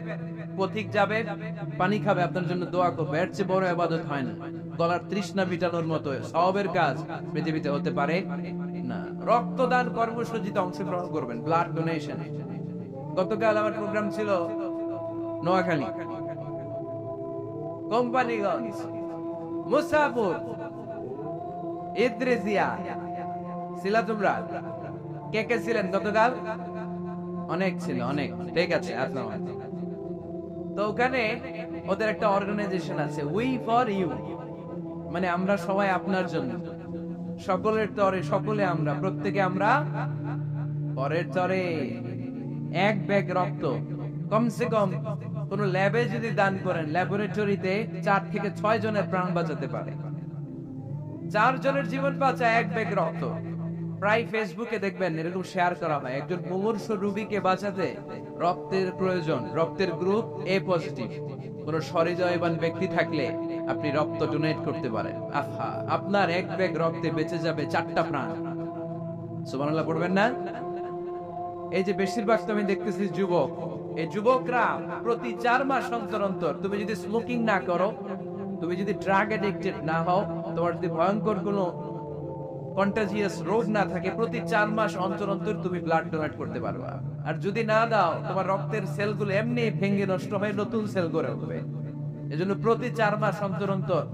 পথিক যাবে, পানি খাবে, আপনার জন্য দোয়া করবে, এর চেয়ে বড় ইবাদত হয় না। গলার তৃষ্ণা মিটানোর মতো সওয়াবের কাজ পৃথিবীতে হতে পারে না। রক্তদান কর্মসূচিতে অংশগ্রহণ করবেন, ব্লাড ডোনেশন। গতকাল আমার প্রোগ্রাম ছিল নোয়াখালী, কোম্পানিগঞ্জ, মুসাফুর, ইদ্রিসিয়া। ছিলা তোমরা? কে কে ছিলেন গতকাল? অনেক ছিল, অনেক। ঠিক আছে, আপনার তো ওখানে ওদের একটা অর্গানাইজেশন আছে, উই ফর ইউ, মানে আমরা সবাই আপনার জন্য। সকলের তরে সকলে আমরা, প্রত্যেকে আমরা পরের তরে। এক ব্যাগ রক্ত কমসে কম কোন ল্যাবে যদি দান করেন, ল্যাবরেটরিতে 4 থেকে 6 জনের প্রাণ বাঁচাতে পারে। 4 জনের জীবন বাঁচায় এক ব্যাগ রক্ত। প্রায় ফেসবুকে দেখবেন এরকম শেয়ার করা হয়, একজন মুমূর্ষ রোগীকে বাঁচাতে রক্তের প্রয়োজন, রক্তের গ্রুপ এ পজিটিভ। কোন সহৃদয়বান ব্যক্তি থাকলে আপনি রক্ত ডোনেট করতে পারেন। আহা, আপনার এক ব্যাগ রক্তে বেঁচে যাবে 4টা প্রাণ। সুবহানাল্লাহ পড়বেন না? এই যে বেশিরভাগ আমি দেখতেছি যুবক, এই যুবকরা প্রতি 4 মাস অন্তর অন্তর, তুমি যদি স্মোকিং না করো, তুমি যদি ড্রাগ অ্যাডিক্টেড না হও, তোমার যদি ভয়ঙ্কর কোনো কন্টাজিয়াস রোগ না থাকে, প্রতি 4 মাস অন্তর অন্তর তুমি ব্লাড ডোনেট করতে পারবা। আর যদি না দাও, তোমার রক্তের সেলগুলো এমনি ভেঙে নষ্ট হয়ে নতুন সেল গড়ে উঠবে। এজন্য প্রতি 4 মাস অন্তর অন্তর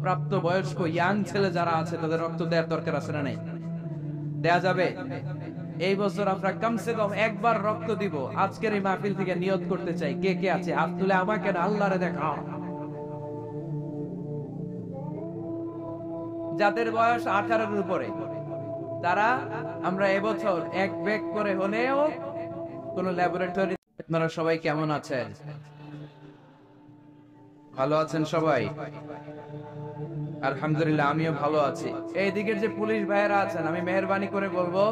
প্রাপ্ত বয়স্ক ইয়াং ছেলে যারা আছে তাদের রক্ত দেওয়ার দরকার আছে না নাই? দেয়া যাবে? এই বছর আমরা কমসে কম একবার রক্ত দিব। আজকের এই মাহফিল থেকে নিয়ত করতে চাই। কে কে আছে হাত তুলে? আমাকে না, আল্লাহরে দেখা। যাদের বয়স 18-এর উপরে তারা আমরা এবছর এক ব্যাগ করে হলেও কোন ল্যাবরেটরি। আপনারা সবাই কেমন আছেন? ভালো আছেন সবাই? আলহামদুলিল্লাহ, আমিও ভালো আছি। এই দিকের যে পুলিশ ভাইয়েরা আছেন, আমি মেহেরবানি করে বলবো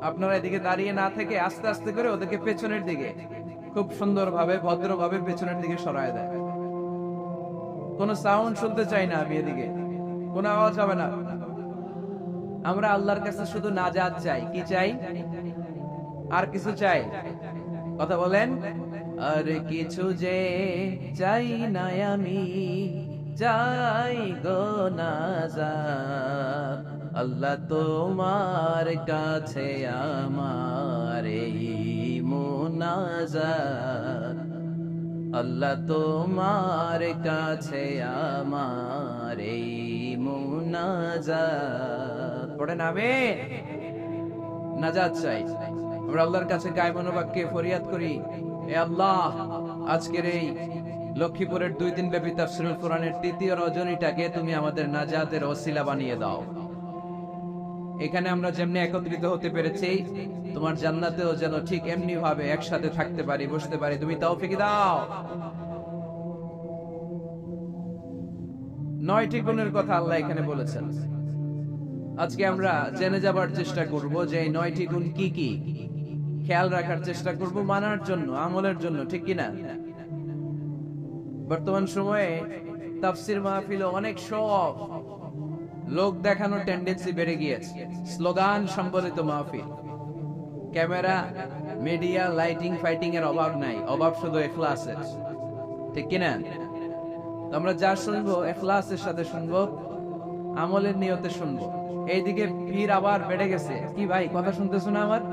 আপনারা এদিকে দাঁড়িয়ে না থেকে আস্তে আস্তে করে ওদেরকে পেছনের দিকে খুব সুন্দরভাবে ভদ্রভাবে পেছনের দিকে সরায় দেয়। কোনো সাউন্ড শুনতে চাই না আমি, এদিকে কোনো আওয়াজ হবে না। আমরা আল্লাহর কাছে শুধু নাজাত চাই। কি চাই? আর কিছু চাই? কথা বলেন। আর কিছু যে চাই না আমি, চাই গো নাজাত। আল্লাহ তোমার কাছে আমার এই মুনাজাত। আল্লাহ তোমার কাছে আমার এই মুনাজাত। পড়েন আমিন। নাজাত চাই। আমরা আল্লাহর কাছে গায়ে মনোবাক্যে ফরিয়াদ করি, এ আল্লাহ, আজকের এই লক্ষ্মীপুরের 2 দিন ব্যাপী তাফসীরুল কোরআনের 3য় রজনীটাকে তুমি আমাদের নাজাতের ওসিলা বানিয়ে দাও। এখানে আমরা যেমনি একত্রিত হতে পেরেছি, তোমার জান্নাতেও যেন ঠিক এমনি ভাবে একসাথে থাকতে পারি, বসতে পারি। তুমি তৌফিক দাও। 9টি গুণের কথা আল্লাহ এখানে বলেছেন। আজকে আমরা জেনে যাবার চেষ্টা করব যে এই 9টি গুণ কি কি, খেয়াল রাখার চেষ্টা করব, মানার জন্য, আমলের জন্য, ঠিক কিনা? বর্তমান সময়ে তাফসীর মাহফিলে অনেক সব লোক দেখানোর টেন্ডেন্সি বেড়ে গিয়েছে। স্লোগান সম্বলিত মাহফিল, ক্যামেরা, মিডিয়া, লাইটিং, ফাইটিং এর অভাব নাই, অভাব শুধু ইখলাসের, ঠিক কিনা? আমরা যা শুনবো ইখলাসের সাথে শুনবো, আমলের নিয়তে শুনবো। এইদিকে ভিড় আবার বেড়ে গেছে। কি ভাই, কথা শুনতেছো না আমার?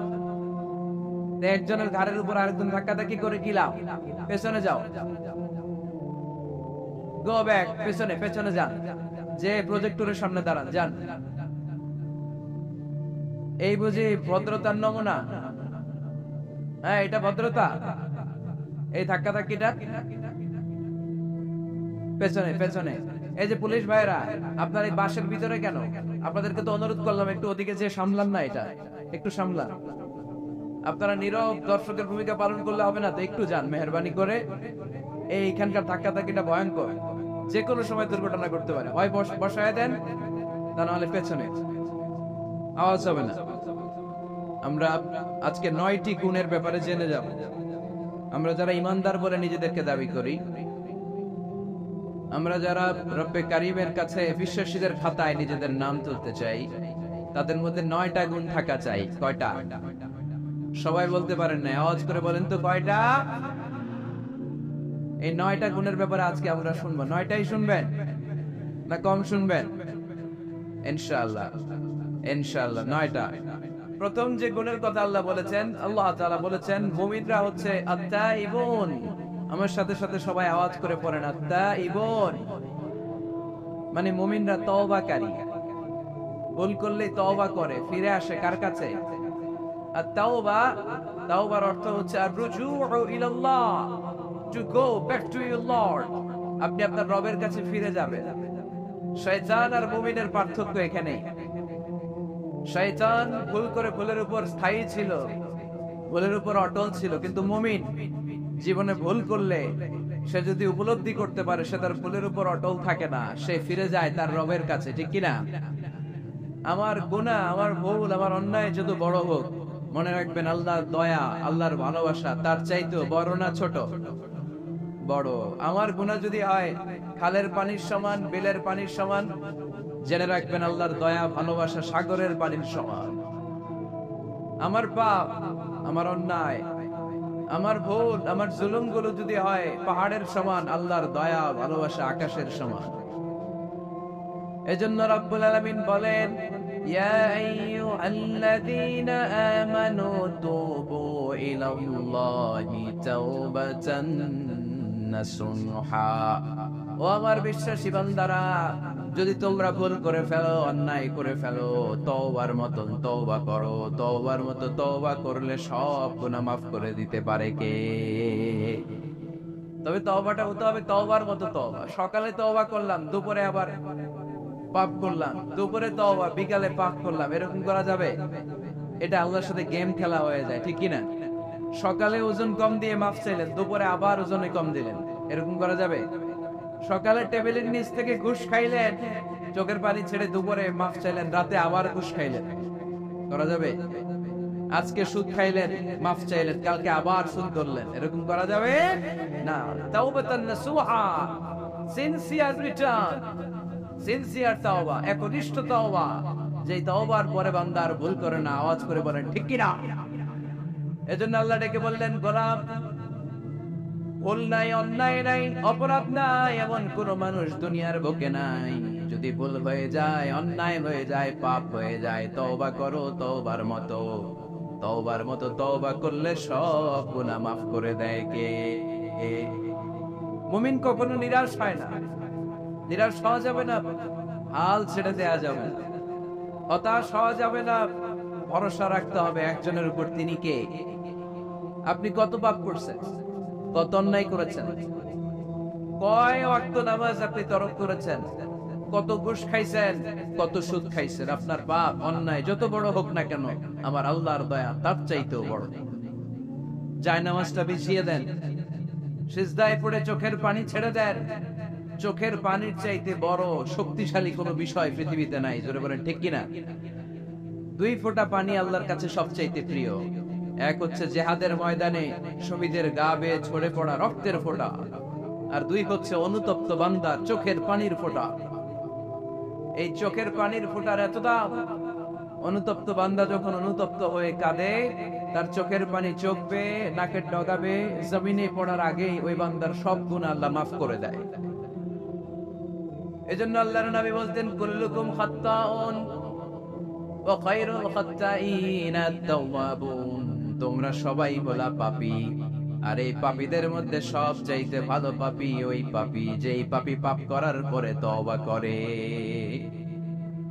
একজনের ঘাড়ের উপর আরেকজন ধাক্কাধাক্কি করে কি লাভ? পেছনে যাও, গো ব্যাক, পেছনে পেছনে যান। যে প্রজেক্টরের সামনে দাঁড়ান, যান। এই বুঝি ভদ্রতার নমুনা? হ্যাঁ, এটা ভদ্রতা? এই ধাক্কাধাক্কিটা? পেছনে পেছনে। এই যে পুলিশ ভাইরা, আপনার এই বাসের ভিতরে কেন? আপনাদেরকে তো অনুরোধ করলাম একটু ওদিকে যে সামলান না, এটা একটু সামলান। আপনারা নীরব দর্শকের ভূমিকা পালন করলে হবে না তো, একটু যান মেহেরবানি করে। এইখানকার ধাক্কাধাক্কিটা ভয়ঙ্কর, যে কোনো সময় দুর্ঘটনা করতে পারে। হয় বসায় দেন, তা নাহলে পেছনে, আওয়াজ হবে না। আমরা আজকে 9টি গুণের ব্যাপারে জেনে যাব। আমরা যারা ইমানদার বলে নিজেদেরকে দাবি করি, আমরা যারা রব্বে কারিমের কাছে বিশ্বাসীদের খাতায় নিজেদের নাম তুলতে চাই, তাদের মধ্যে 9টা গুণ থাকা চাই। কয়টা? সবাই বলতে পারেন না, আওয়াজ করে বলেন তো কয়টা? এই 9টা গুণের ব্যাপারে আজকে আমরা শুনবো। 9টাই শুনবেন না কম শুনবেন? ইনশাআল্লাহ ইনশাআল্লাহ 9টা। প্রথম যে গুণের কথা আল্লাহ বলেছেন, আল্লাহ তাআলা বলেছেন মুমিনরা হচ্ছে আত-তাইবুন। আমার সাথে সাথে সবাই আওয়াজ করে পড়েন, আত-তাইবুন মানে মুমিনরা তওবাকারী। ভুল করলেই তওবা করে, ফিরে আসে কার কাছে? আত-তাওবা, তাওবার অর্থ হচ্ছে আর-রুজুউ ইলাল্লাহ, to go back to your Lord। আপনি আপনার রবের কাছে ফিরে যাবেন। শয়তান আর মুমিনের পার্থক্য এখানেই। শয়তান ভুল করে ভুলের উপর স্থায়ী ছিল, ভুলের উপর অটল ছিল, কিন্তু মুমিন জীবনে ভুল করলে সে যদি উপলব্ধি করতে পারে সে তার ভুলের উপর অটল থাকে না, সে ফিরে যায় তার রবের কাছে, ঠিক কিনা? আমার গুনাহ, আমার ভুল, আমার অন্যায় যত বড় হোক, মনে রাখবেন আল্লাহর দয়া, আল্লাহর ভালোবাসা তার চাইতেও বড় না ছোট? বড়। আমার গুনাহ যদি হয় খালের পানির সমান, বিলের পানির সমান, জেনে রাখবেন আল্লাহর দয়া ভালোবাসা সাগরের পানির সমান। আমার পাপ, আমার অন্যায়, আমার ভুল, আমার জুলুমগুলো যদি হয় পাহাড়ের সমান, আল্লাহর দয়া ভালোবাসা আকাশের সমান। এজন্য রব্বুল আলামিন বলেন, ইয়া আইয়ুহাল্লাযীনা আমানু তুবু ইলাল্লাহি তাওবাতান নাসুহা। ও ও আমার বিশ্বাসী বান্দারা, যদি তোমরা ভুল করে ফেলো, অন্যায় করে ফেলো, তওবার মতন তওবা করো। তওবার মতো তওবা করলে সব গুনাহ মাফ করে দিতে পারে কে? তবে তওবাটা হতে হবে তওবার মতো তওবা। সকালে তওবা করলাম, দুপুরে আবার পাপ করলাম, দুপুরে তওবা, বিকালে পাপ করলাম, এরকম করা যাবে? এটা আল্লাহর সাথে গেম খেলা হয়ে যায়, ঠিক কিনা? সকালে ওজন কম দিয়ে মাফ চাইলেন, দুপুরে আবার ওজনে কম দিলেন, এরকম করা যাবে? সকালে টেবিলের নিচ থেকে ঘুষ খাইলেন, চোখের পানি ছেড়ে দুপুরে মাফ চাইলেন, রাতে আবার ঘুষ খাইলেন, করা যাবে? আজকে সুদ খাইলেন, মাফ চাইলেন, কালকে আবার সুদ ধরলেন, এরকম করা যাবে না। তাওবাতান নাসুহা, সিনসিয়ার রিটার্ন, সিনসিয়ার তাওবা, একনিষ্ঠ তাওবা, যে তাওবার পরে বান্দা আর ভুল করে না। আওয়াজ করে বলেন ঠিক কি না? এজন্য আল্লাহ ডেকে বললেন, গোলাম, ভুল নাই, অন্যায় নাই, অপরাধ নাই, এমন কোন মানুষ দুনিয়ার বুকে নাই। যদি ভুল হয়ে যায়, অন্যায় হয়ে যায়, পাপ হয়ে যায়, তওবা করো তওবার মতো। তওবার মতো তওবা করলে সব গুনাহ মাফ করে দেয় কে? মুমিন কখনো নিরাশ হয় না। নিরাশ হওয়া যাবে না, হাল ছেড়ে দেয়া যাবে না, হতাশ হওয়া যাবে না। ভরসা রাখতে হবে একজনের উপর, তিনি কে? আপনি কত পাপ করছেন, কত অন্যায় করেছেন, কয় ওয়াক্ত নামাজ আপনি তরক করেছেন, কত ঘুষ খাইছেন, কত সুদ খাইছেন। আপনার পাপ অন্যায় যত বড় হোক না কেন, আমার আল্লাহর দয়া তার চাইতেও বড়। জায়নামাজটা বিছিয়ে দেন, সিজদায় পড়ে চোখের পানি ছেড়ে দেন। চোখের পানির চাইতে বড় শক্তিশালী কোনো বিষয় পৃথিবীতে নাই, জোরে বলেন ঠিক কিনা? 2 ফোঁটা পানি আল্লাহর কাছে সবচাইতে প্রিয়। এক হচ্ছে জিহাদের ময়দানে শহীদের গা বেয়ে ঝরে পড়া রক্তের ফোঁটা, আর 2 হচ্ছে অনুতপ্ত বান্দার চোখের পানির ফোঁটা। এই চোখের পানির ফোঁটার এত দাম, অনুতপ্ত বান্দা যখন অনুতপ্ত হয়ে কাঁদে, তার চোখের পানি চোখ বেয়ে নাকের ডগা বেয়ে জমিনে পড়ার আগেই ওই বান্দার সব গুনাহ আল্লাহ মাফ করে দেয়। এজন্য আল্লাহর নবী বলতেন, কুল্লুকুম খাত্তাউন ওয়া খায়রুল খাত্তাইনা আত-তাওয়াবুন। তোমরা সবাই বলা পাপী, আর এই পাপীদের মধ্যে সবচাইতে ভালো পাপী ওই পাপী যেই পাপী পাপ করার পরে তওবা করে।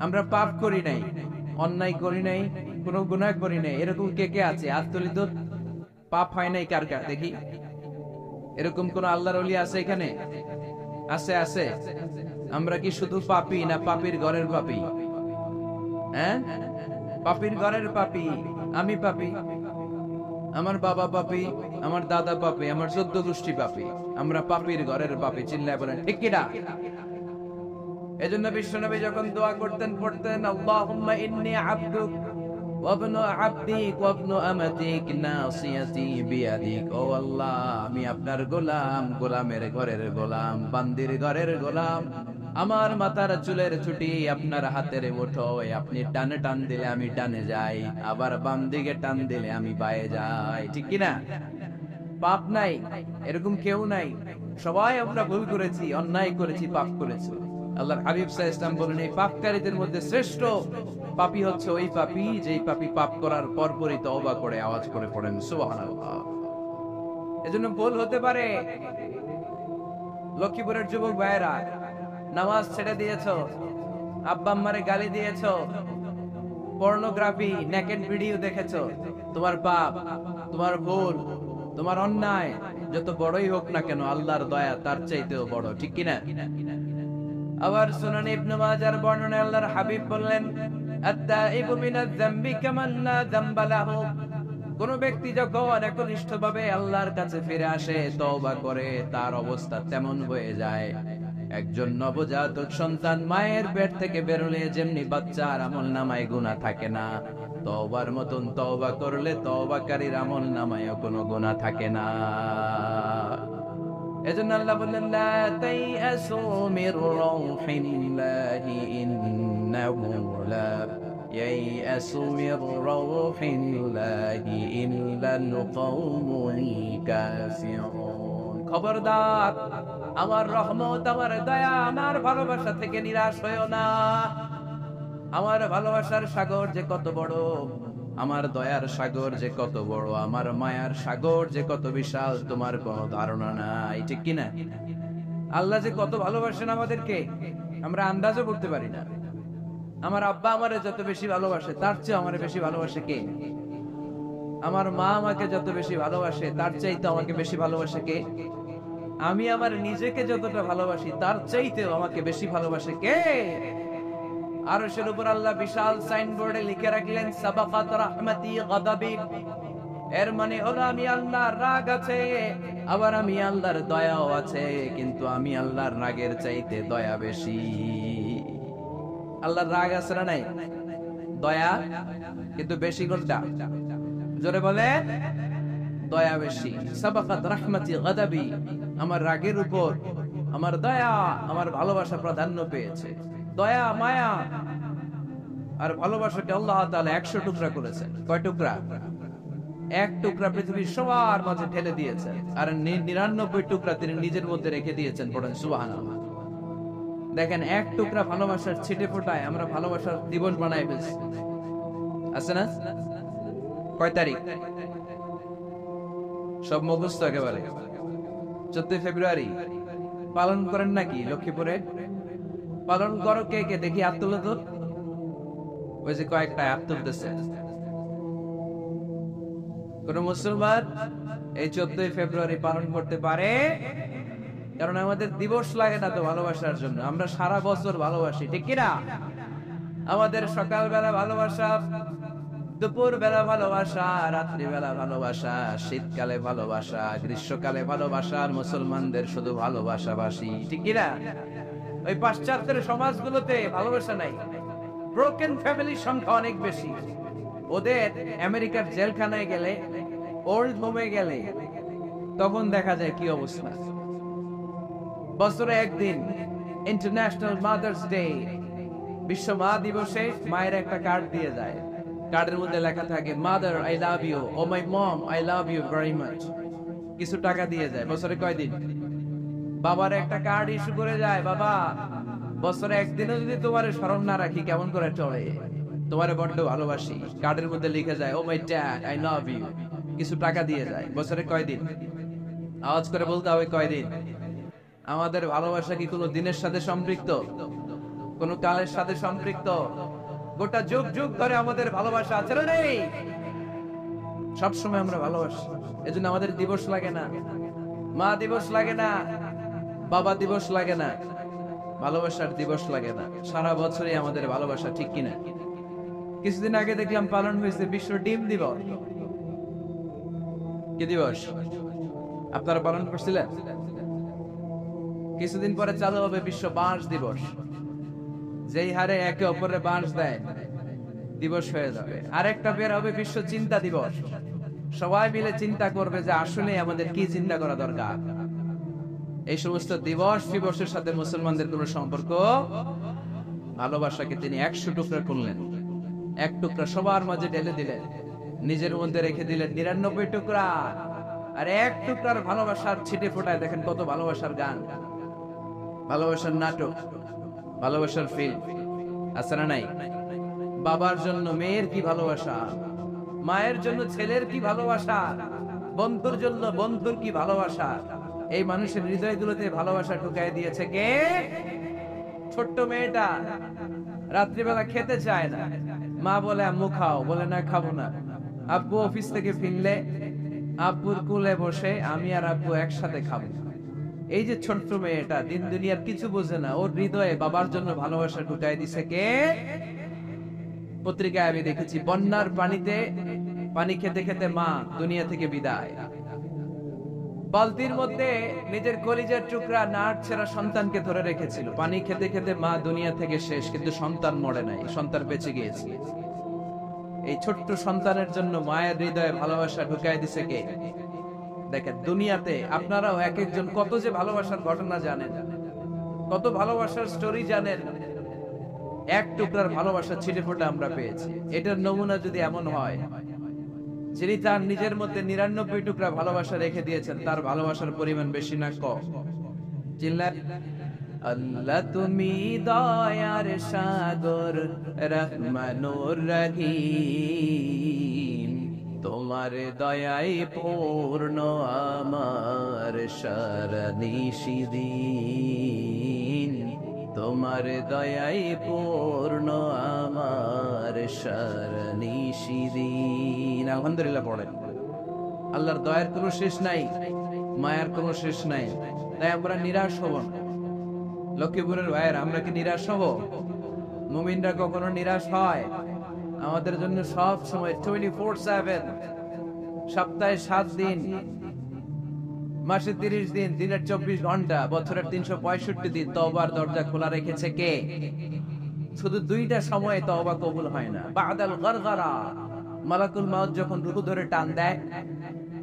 আমরা পাপ করি নাই, অন্যায় করি নাই, কোনো গুনাহ করি নাই, এরকম কে কে আছে? হাত তুলি তো। পাপ হয় নাই কার কার দেখি? এরকম কোন আল্লাহর ওলি আছে এখানে? আছে? আছে? আমরা কি শুধু পাপী না পাপীর ঘরের পাপী? হ্যাঁ, পাপীর ঘরের পাপী। আমি পাপী, আমার বাবা পাপী, আমার দাদা পাপী, আমার 14 গোষ্ঠী পাপী। আমরা পাপীর ঘরের পাপী, চিল্লায় বলেন ঠিক কি না? এজন্য বিশ্বনবী যখন দোয়া করতেন, পড়তেন, আল্লাহুম্মা ইন্নী আবদুক ওয়া ইবনু আবদিক ওয়া ইবনু আমাতিক নাসিয়াতি বিয়াদিক। ও আল্লাহ, আমি আপনার গোলাম, গোলামের ঘরের গোলাম, বান্দির ঘরের গোলাম। আমার মাথার চুলের ছুটি আপনার হাতের মুঠোয়, আপনি টানে টান দিলে আমি ডানে যাই, আবার বাম দিকে টান দিলে আমি বায়ে যাই, ঠিক কি না? পাপ নাই এরকম কেউ নাই, সবাই আমরা ভুল করেছি, অন্যায় করেছি, পাপ করেছি। আল্লাহর হাবিব সাল্লাল্লাহু আলাইহি ওয়াসাল্লাম বলেন, এই পাপকারীদের মধ্যে শ্রেষ্ঠ পাপী হচ্ছে ওই পাপী যেই পাপী পাপ করার পরপরই তওবা করে। আওয়াজ করে পড়েন সুবহানাল্লাহ। এজন্য ভুল হতে পারে। লক্ষ্মীপুরের যুবক ভাইয়েরা, নামাজ ছেড়ে দিয়েছো, আব্বা আম্মারে গালি দিয়েছো, পর্নোগ্রাফি, নেকেড ভিডিও দেখেছো, তোমার পাপ, তোমার ভুল, তোমার অন্যায় যত বড়ই হোক না কেন, আল্লাহর দয়া তার চাইতেও বড়, ঠিক কিনা? আবার সুনান ইবনে মাজার বর্ণনায় আল্লাহর হাবিব বললেন, আত-তাইবু মিনাজ যামবি কামান লা যামবা লাহু। কোন ব্যক্তি যখন একনিষ্ঠভাবে আল্লাহর কাছে ফিরে আসে, তওবা করে, তার অবস্থা তেমন হয়ে যায় একজন নবজাতক সন্তান মায়ের পেট থেকে বেরোলে যেমনি বাচ্চার আমলনামায় গুনাহ থাকে না, তওবার মতন তওবা করলে তওবাকারীর আমলনামায়ও কোনো গুনাহ থাকে না। এজন্য আল্লাহ বললেন, লা তাইয়াসু মির রাউহিল্লাহি ইন্নাহু লা ইয়াইয়াসু মির রাউহিল্লাহি ইল্লাল কওমুল কাফিরুন। খবরদার, আমার রহমত, আমার দয়া, আমার ভালোবাসা থেকে নিরাশ হয়ো না। আমার ভালোবাসার সাগর যে কত বড়, আমার দয়ার সাগর যে কত বড়, আমার মায়ার সাগর যে কত বিশাল, তোমার কোনো ধারণা নাই, ঠিক কিনা? আল্লাহ যে কত ভালোবাসেন আমাদেরকে আমরা আন্দাজও করতে পারি না। আমার আব্বা আমারে যত বেশি ভালোবাসে তার চেয়ে আমারে বেশি ভালোবাসে কে? আমার মা আমাকে যত বেশি ভালোবাসে তার চাইতে আমাকে বেশি ভালোবাসে কে? আমি আমার নিজেকে যতটা ভালোবাসি তার চাইতেও আমাকে বেশি ভালোবাসে কে? আরশের উপর আল্লাহ বিশাল সাইনবোর্ডে লিখে রাখলেন সাবাকাত রাহমাতি গাদাবি। এর মানে হলো আমি আল্লাহর রাগ আছে, আবার আমি আল্লাহর দয়াও আছে, কিন্তু আমি আল্লাহর রাগের চাইতে দয়া বেশি। আল্লাহর রাগ আছে না নাই? দয়া কিন্তু বেশি কোনটা? জোরে বলে, দয়া বেশি। সাবাকাত রাহমাতি গাদাবি, আমার রাগের উপর আমার দয়া, আমার ভালোবাসা প্রাধান্য পেয়েছে। দয়া মায়া আর ভালোবাসাকে আল্লাহ তাআলা 100 টুকরা করেছেন। কয় টুকরা? এক টুকরা পৃথিবীর সবার মাঝে ঢেলে দিয়েছেন, আর 99 টুকরা তিনি নিজের মধ্যে রেখে দিয়েছেন। পড়েন সুবহানাল্লাহ। দেখেন, এক টুকরা ভালোবাসার ছিটে ফোটায় আমরা ভালোবাসার দিবস বানাই ফেলছি। আছে না? কয় তারিখ? সব মুখস্থ একেবারে। 14 ফেব্রুয়ারি পালন করেন নাকি লক্ষ্মীপুরে? পালন করো কে কে? দেখি হাত তুলে তো। ওই যে কয়েকটা হাত তুলতেছে। কোন মুসলমান এই 14 ফেব্রুয়ারি পালন করতে পারে? কারণ আমাদের দিবস লাগে না তো ভালোবাসার জন্য, আমরা সারা বছর ভালোবাসি, ঠিক কিনা? আমাদের সকালবেলা ভালোবাসা, দুপুর বেলা ভালোবাসা, রাত্রি বেলা ভালোবাসা, শীতকালে ভালোবাসা, গ্রীষ্মকালে ভালোবাসা, আর মুসলমানদের শুধু ভালোবাসাবাসী, ঠিক কিনা? ওই পাশ্চাত্যের সমাজগুলোতে ভালোবাসা নাই, ব্রোকেন ফ্যামিলির সংখ্যা অনেক বেশি। ওদের আমেরিকার জেলখানায় গেলে, ওল্ড হোমে গেলে তখন দেখা যায় কি অবস্থা। বছরে একদিন ইন্টারন্যাশনাল মাদার্স ডে, বিশ্ব মা দিবসে মায়ের একটা কার্ড দিয়ে যায়। কার্ডের মধ্যে লেখা থাকে mother I love you, oh my mom I love you very much. কিছু টাকা দিয়ে যায়। বছরে কয়দিন? বাবার একটা কার্ড ইস্যু করে যায়, বাবা বছরে একদিনও যদি তোমার স্মরণ না রাখি কেমন করে চলে? তোমারে বড্ড ভালোবাসি। কার্ডের মধ্যে লিখে যায় oh my dad I love you. কিছু টাকা দিয়ে যায়। বছরে কয়দিন? আওয়াজ করে বলতে হবে কয়দিন? আমাদের ভালোবাসা কি কোনো দিনের সাথে সম্পৃক্ত? কোন কালের সাথে সম্পৃক্ত? গোটা যুগ যুগ ধরে আমাদের ভালোবাসা আছে না নেই? সবসময় আমরা ভালোবাসি। এজন্য আমাদের দিবস লাগে না, মা দিবস লাগে না, বাবা দিবস লাগে না, ভালোবাসার দিবস লাগে না। সারা বছরই আমাদের ভালোবাসা, ঠিক কিনা? কিছুদিন আগে দেখলাম পালন হয়েছে বিশ্ব ডিম দিবস। কি দিবস? আপনারা পালন করছিলেন? কিছুদিন পরে চালু হবে বিশ্ব বাঁশ দিবস। যেই হারে একে অপরে বাঁশ দেয় দিবস হয়ে যাবে। আরেকটা বের হবে বিশ্ব চিন্তা দিবস। সবাই মিলে চিন্তা করবে যে আসলে আমাদের কি চিন্তা করা দরকার। এই সমস্ত দিবস দিবসের সাথে মুসলমানদের কোন সম্পর্ক? ভালোবাসাকে তিনি 100 টুকরা করলেন। এক টুকরা সবার মাঝে ঢেলে দিলেন, নিজের মধ্যে রেখে দিলেন 99 টুকরা। আর এক টুকরার ভালোবাসার ছিটে ফোটায় দেখেন কত ভালোবাসার গান, ভালোবাসার নাটক, ভালোবাসার ফিল্ম আছে না নাই? বাবার জন্য মেয়ের কি ভালোবাসা, মায়ের জন্য ছেলের কি ভালোবাসা, বন্ধুর জন্য বন্ধুর কি ভালোবাসা। এই মানুষের হৃদয়গুলোতে ভালোবাসা ঢুকাই দিয়েছে কে? ছোট্ট মেয়েটা রাত্রিবেলা খেতে চায় না, মা বলে আম্মু খাও, বলে না খাবো না। আব্বু অফিস থেকে ফিরলে আব্বুর কোলে বসে আমি আর আব্বু একসাথে খাবো। এই যে ছোট্ট মেয়েটা দিন দুনিয়ার কিছু বোঝে না, ওর হৃদয়ে বাবার জন্য ভালোবাসা ঢুকাই দিছে কে? পত্রিকায় আমি দেখেছি বন্যার পানিতে পানি খেতে খেতে মা দুনিয়া থেকে বিদায়। বালতির মধ্যে নিজের কলিজার টুকরা নাট ছেঁড়া সন্তানকে ধরে রেখেছিল। পানি খেতে খেতে মা দুনিয়া থেকে শেষ, কিন্তু সন্তান মরে নাই, সন্তান বেঁচে গিয়েছে। এই ছোট্ট সন্তানের জন্য মায়ের হৃদয়ে ভালোবাসা ঢুকাই দিছে কে? দেখেন, দুনিয়াতে আপনারাও এক একজন কত যে ভালোবাসার ঘটনা জানেন, কত ভালোবাসার স্টোরি জানেন। এক টুকরার ভালোবাসা ছিটে ফোটা আমরা পেয়েছি। এটার নমুনা যদি এমন হয়, যিনি তার নিজের মধ্যে 99 টুকরা ভালোবাসা রেখে দিয়েছেন, তার ভালোবাসার পরিমাণ বেশি না কম? চিল্লায় আল্লাহ তুমি দয়ার সাগর রহমানুর রহিম, তোমার দয়াই পূর্ণ আমার সারা নিশিদিন, তোমার দয়াই পূর্ণ আমার সারা নিশিদিন। আলহামদুলিল্লাহ পড়েন। আল্লাহর দয়ার কোনো শেষ নাই, মায়ার কোনো শেষ নাই, তাই আমরা নিরাশ হব না। লক্ষ্মীপুরের ভাইয়ের, আমরা কি নিরাশ হব? মুমিনরা কখনো নিরাশ হয়? আমাদের জন্য সব সময় 24/7, সপ্তাহে 7 দিন, মাসে 30 দিন, দিনের 24 ঘন্টা, বছরের 365 দিন তওবার দরজা খোলা রেখেছে কে? শুধু 2টা সময়ে তওবা কবুল হয় না। বাদাল গরগরা, মালাকুল মাউত যখন রূহ ধরে টান দেয়,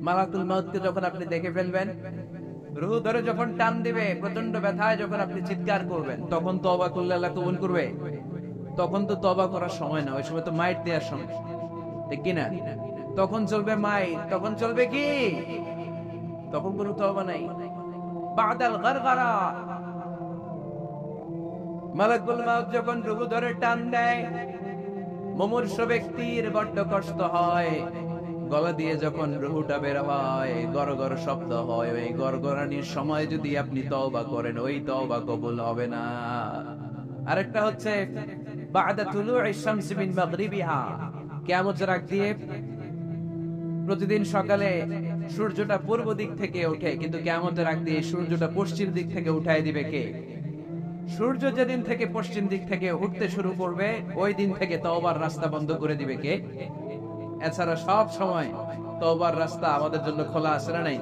মালাকুল মাউতকে যখন আপনি দেখে ফেলবেন, রূহ ধরে যখন টান দিবে, প্রচন্ড ব্যথায় যখন আপনি চিৎকার করবেন, তখন তওবা করলে আল্লাহ কবুল করবে? তখন তো তওবা করার সময় না, ওই সময় তো মাইট দেওয়ার সময়, ঠিক কিনা? তখন চলবে মাইট, তখন চলবে কি? তখন কোনো তওবা নাই। বাদাল গরগরা, মালাকুল মাউত যখন রূহ ধরে টান দেয়, মুমূর্ষ ব্যক্তির বড্ড কষ্ট হয়, গলা দিয়ে যখন রুহটা বের হয়, গরগর শব্দ হয়, ওই গরগরানির সময় যদি আপনি তওবা করেন, ওই তওবা কবুল হবে না। আরেকটা হচ্ছে বাদা তুলুই শামসি মিন মাগরিবিহা, কিয়ামতের আগ দিয়ে প্রতিদিন সকালে সূর্যটা পূর্ব দিক থেকে ওঠে, কিন্তু কিয়ামতের আগ দিয়ে সূর্যটা পশ্চিম দিক থেকে উঠায় দিবে কে? সূর্য যেদিন থেকে পশ্চিম দিক থেকে উঠতে শুরু করবে, ওই দিন থেকে তওবার রাস্তা বন্ধ করে দিবে কে? এছাড়া সব সময় তওবার রাস্তা আমাদের জন্য খোলা আছে না নাই?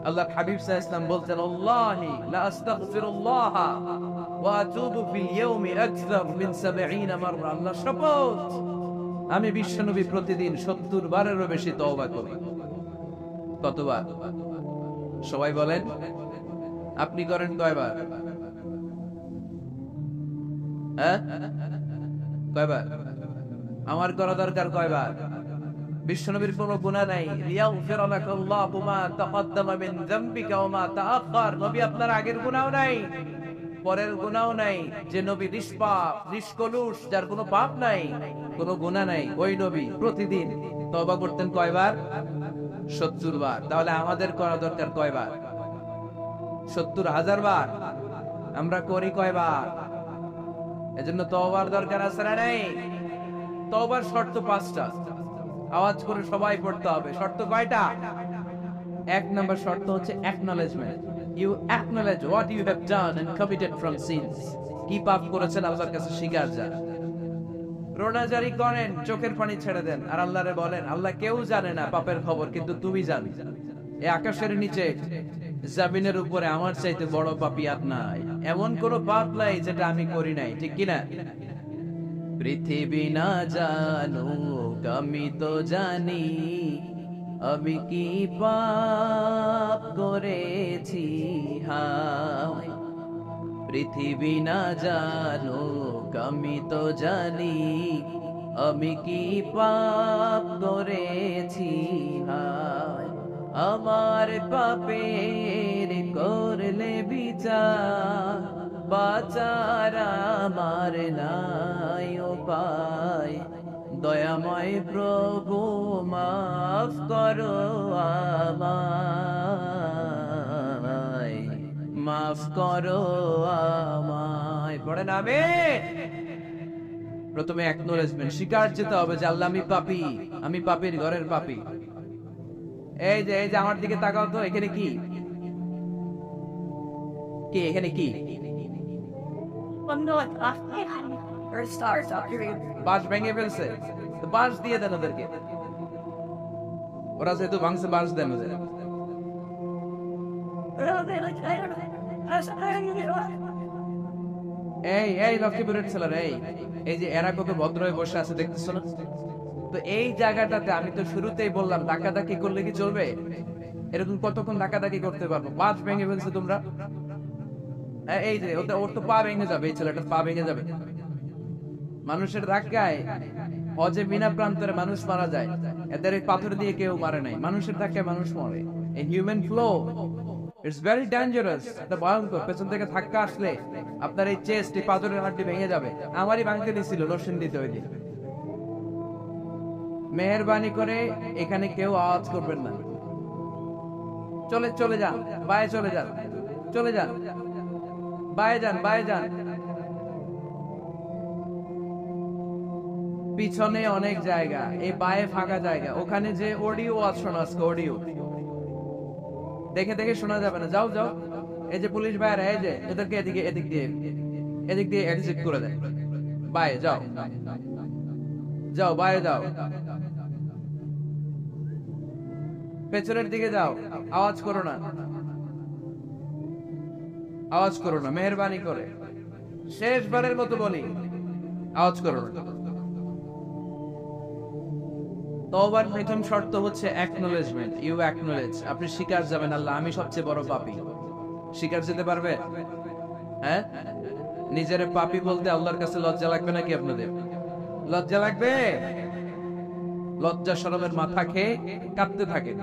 আল্লাহ হাবিব সাল্লাল্লাহু আলাইহি ওয়াসাল্লাম বলতেন, আল্লাহি লা আস্তাগফিরুল্লাহ ওয়া আতুবু ফিল ইয়াউমি আকসার মিন 70 মাররা। আল্লাহ শপথ, আমি বিশ্বনবী প্রতিদিন 70 বারেরও বেশি তওবা করি। কতবার? সবাই বলেন, আপনি করেন কয়বার? হ্যাঁ, কয়বার? আমার করা দরকার কয়বার? বিশ্বনবীর কোনো গুনাহ নাই। লিয়াগফির লাকাল্লাহু মা তাকদ্দামা মিন যামবিকা ওয়া মা তাআখার। নবী আপনার আগের গুনাহও নাই, পরের গুনাহও নাই। যে নবী নিষ্পাপ, নিষ্কলুষ, যার কোনো পাপ নাই, কোনো গুনাহ নাই, ওই নবী প্রতিদিন তওবা করতেন কয়বার? 70 বার। তাহলে আমাদের করা দরকার কয়বার? 70,000 বার। আমরা করি কয়বার? এজন্য তওবার দরকার আছে না নাই? তওবার শর্ত 5টা, আওয়াজ করে সবাই পড়তে হবে। শর্ত কয়টা? 1 নাম্বার শর্ত হচ্ছে acknowledgement. You acknowledge what you have done and committed from sins. কি পাপ করেছেন আল্লাহর কাছে স্বীকার যান। রোনাজারি করেন, চোখের পানি ছেড়ে দেন, আর আল্লাহরে বলেন, আল্লাহ কেউ জানে না পাপের খবর, কিন্তু তুমি জানো। এই আকাশের নিচে, জমিনের উপরে আমার চাইতে বড় পাপী আর নাই। এমন কোন পাপ নাই যেটা আমি করি নাই, ঠিক কিনা? পৃথিবী না জানুক, আমি তো জানি আমি কি পাপ করেছি। হায়, পৃথিবী না জানুক, আমি তো জানি আমি কি পাপ করেছি। হায়, আমার পাপের করলে বিচার, বাঁচার আমার নাই উপায়। দয়াময় প্রভু মাফ করো আমায়, মাফ করো আমায়। পড়েন আমিন। প্রথমে অ্যাকনলেজমেন্ট, স্বীকার যেতে হবে যে আল্লাহ আমি পাপী, আমি পাপীর ঘরের পাপী। এই যে আমার দিকে তাকাও তো, এখানে কি? কি এখানে কি? বাঁশ ভেঙে ফেলছে, তো বাঁশ দিয়ে দেন ওদেরকে। ওরা যেহেতু ভাঙছে, বাঁশ দেন ওদের। এই লক্ষ্মীপুরের ছেলেরা, এই যে এরা কত ভদ্র হয়ে বসে আছে দেখতেছো না? তো এই জায়গাটাতে আমি তো শুরুতেই বললাম, ধাক্কাধাক্কি করলে কি চলবে? এরকম কতক্ষণ ধাক্কাধাক্কি করতে পারবো? বাঁশ ভেঙে ফেলছে তোমরা। এই যে ওর তো পা ভেঙে যাবে, এই ছেলেটার পা ভেঙে যাবে। মানুষের ধাক্কায় হজে বিনা প্রান্তরে মানুষ মারা যায়, এদের এই পাথর দিয়ে কেউ মারে নাই। মানুষের ধাক্কায় মানুষ মরে। এই human flow, it's very dangerous. এটা ভয়ঙ্কর। পেছন থেকে ধাক্কা আসলে আপনার এই চেস্ট, এই পাথরের হাড্ডি ভেঙে যাবে। আমারই ভাঙতে দিছিল লোশন দিতে ওই দিন। মেহেরবানি করে এখানে কেউ আওয়াজ করবেন না। চলে যান, বায়ে চলে যান, চলে যান, বায়ে যান, বায়ে যান। পিছনে অনেক জায়গা, এই বায়ে ফাঁকা জায়গা, ওখানে যে অডিও শোনা আজকে, অডিও দেখে দেখে শোনা যাবে না। যাও যাও, এই যে পুলিশ ভাইরা, এই যে এদেরকে এদিক দিয়ে এক্সিট করে দেয়। বায়ে যাও, যাও বায়ে যাও, পেছনের দিকে যাও, আওয়াজ করো না, আওয়াজ করো না, মেহেরবানি করে শেষবারের মতো বলি, আওয়াজ করো না। তওবার প্রথম শর্ত হচ্ছে অ্যাকনলেজমেন্ট। ইউ অ্যাকনলেজ, আপনি স্বীকার যাবেন আল্লাহ আমি সবচেয়ে বড় পাপী। স্বীকার যেতে পারবে? হ্যাঁ, নিজের পাপী বলতে আল্লাহর কাছে লজ্জা লাগবে নাকি? আপনাদের লজ্জা লাগবে? লজ্জা শরমের মাথা খেয়ে কাঁদতে থাকেন,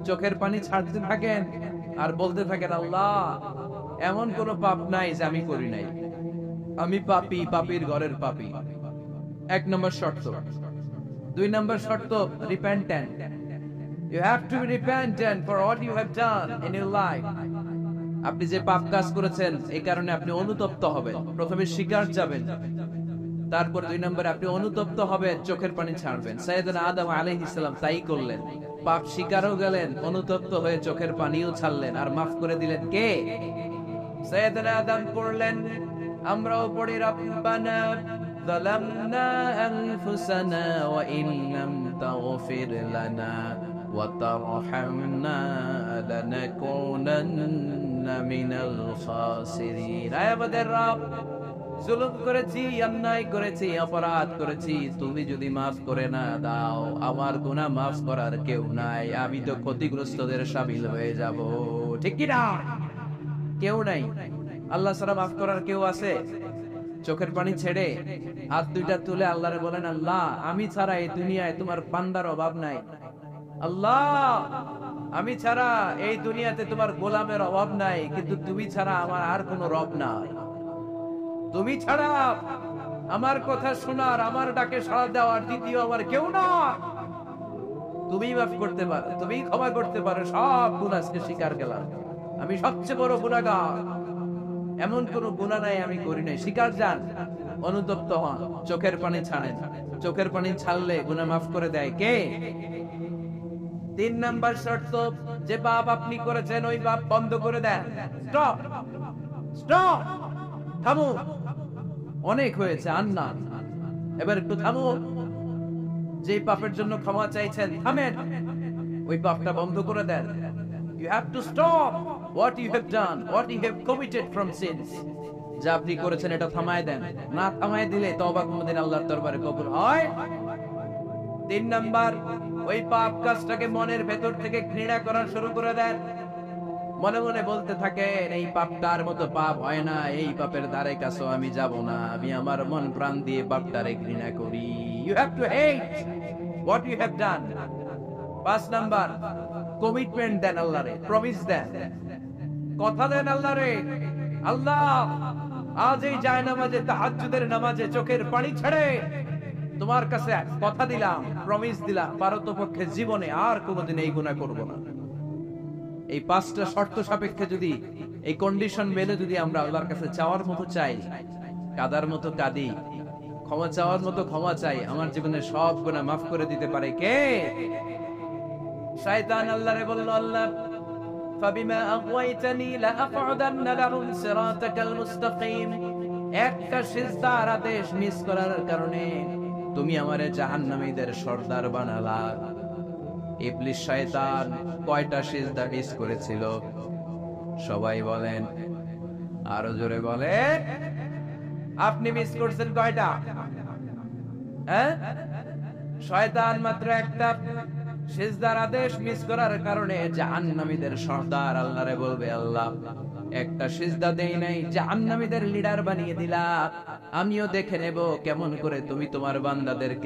চোখের পানি ছাড়তে থাকেন, আর বলতে থাকেন আল্লাহ এমন কোন পাপ নাই যে আমি করি নাই, আমি পাপী, পাপীর ঘরের পাপী। এক নম্বর শর্ত। দুই নম্বর শর্ত, repentant. You have to be repentant for what you have done in your life. আপনি যে পাপ কাজ করেছেন এই কারণে আপনি অনুতপ্ত হবেন। প্রথমে স্বীকার যাবেন, তারপর দুই নম্বরে আপনি অনুতপ্ত হবেন, চোখের পানি ছাড়বেন। সাইয়েদনা আদম আলাইহিস সালাম তাই করলেন, পাপ স্বীকারও গেলেন, অনুতপ্ত হয়ে চোখের পানিও ছাড়লেন, আর মাফ করে দিলেন কে? সাইয়েদনা আদম পড়লেন, আমরাও পড়ি রব্বানা যালামনা আনফুসানা ওয়া ইন লাম তাগফির লানা ওয়া তারহামনা লানাকুনান্না মিনাল খাসিরিন। আয় আমাদের রব, জুলুম করেছি, অন্যায় করেছি, অপরাধ করেছি, তুমি যদি মাফ করে না দাও আমার গুনাহ মাফ করার কেউ নাই, আমি তো ক্ষতিগ্রস্তদের শামিল হয়ে যাব। ঠিক কি না? কেউ নাই, আল্লাহ ছাড়া মাফ করার কেউ আছে? চোখের পানি ছেড়ে হাত দুইটা তুলে আল্লাহরে বলেন, আল্লাহ আমি ছাড়া এই দুনিয়ায় তোমার বান্দার অভাব নাই। আল্লাহ আমি ছাড়া এই দুনিয়াতে তোমার গোলামের অভাব নাই, কিন্তু তুমি ছাড়া আমার আর কোনো রব নাই। তুমি ছাড়া আমার কথা শোনার, আমার ডাকে সাড়া দেওয়ার দ্বিতীয় আমার কেউ না। তুমি মাফ করতে পারো, তুমি ক্ষমা করতে পারো, সব গুনাহ আজকে স্বীকার গেলাম, আমি সবচেয়ে বড় গুনাহগার, এমন কোন গুনাহ নাই আমি করি নাই। স্বীকার যান, অনুতপ্ত হন, চোখের পানি ছাড়েন। চোখের পানি ছাড়লে গুনাহ মাফ করে দেয় কে? তিন নাম্বার শর্ত, যে পাপ আপনি করেছেন ওই পাপ বন্ধ করে দেন। স্টপ, স্টপ, থামো, অনেক হয়েছে, আর না, এবার একটু থামো। যে পাপের জন্য ক্ষমা চাইছেন থামেন, ওই পাপটা বন্ধ করে দেন। You have to stop what you have done, what you have committed from sins. যা আপনি করেছেন এটা থামায় দেন, না থামায় দিলে তওবা কোনদিন আল্লাহর দরবারে কবুল হয়। তিন নাম্বার, ওই পাপ কাজটাকে মনের ভেতর থেকে ঘৃণা করা শুরু করে দেন। মনে মনে বলতে থাকেন এই পাপটার মতো পাপ হয় না, এই পাপের ধারে কাছেও আমি যাব না, আমি আমার মন প্রাণ দিয়ে পাপটারে ঘৃণা করি। You have to hate what you have done. পাঁচ নাম্বার, কমিটমেন্ট দেন আল্লাহরে, প্রমিস দেন, কথা দেন আল্লাহরে, আল্লাহ আজ এই জায়নামাজে, তাহাজ্জুদের নামাজে চোখের পানি ছেড়ে তোমার কাছে কথা দিলাম, প্রমিস দিলাম, পারতপক্ষে জীবনে আর কোনোদিন এই গুনাহ করব না। এই পাঁচটা শর্ত সাপেক্ষে যদি, এই কন্ডিশন মেনে যদি আমরা আল্লাহর কাছে চাওয়ার মতো চাই, কাদার মতো কাঁদি, ক্ষমা চাওয়ার মতো ক্ষমা চাই, আমার জীবনের সব গুনাহ মাফ করে দিতে পারে কে? শয়তান আল্লাহরে বলল, আল্লাহ ফাবিমা আগওয়াইতানি লাআকউদান্না লাহুম সিরাতাকাল মুস্তাকিম। একটা সিজদার আদেশ মিস করার কারণে তুমি আমারে জাহান্নামীদের সর্দার বানালা। ইবলিস শয়তান কয়টা সিজদা মিস করেছিল? সবাই বলেন, আরো জোরে বলেন, আপনি মিস করছেন কয়টা? হ্যাঁ, শয়তান মাত্র একটা সিজদার আদেশ মিস করার কারণে জাহান্নামীদের সর্দার আল্লাহরে বলবে, আল্লাহ একটা সিজদা দেই নাই, জাহান্নামীদের লিডার বানিয়ে দিলা, আমিও দেখে নেব কেমন করে তুমি তোমার বান্দাদেরকে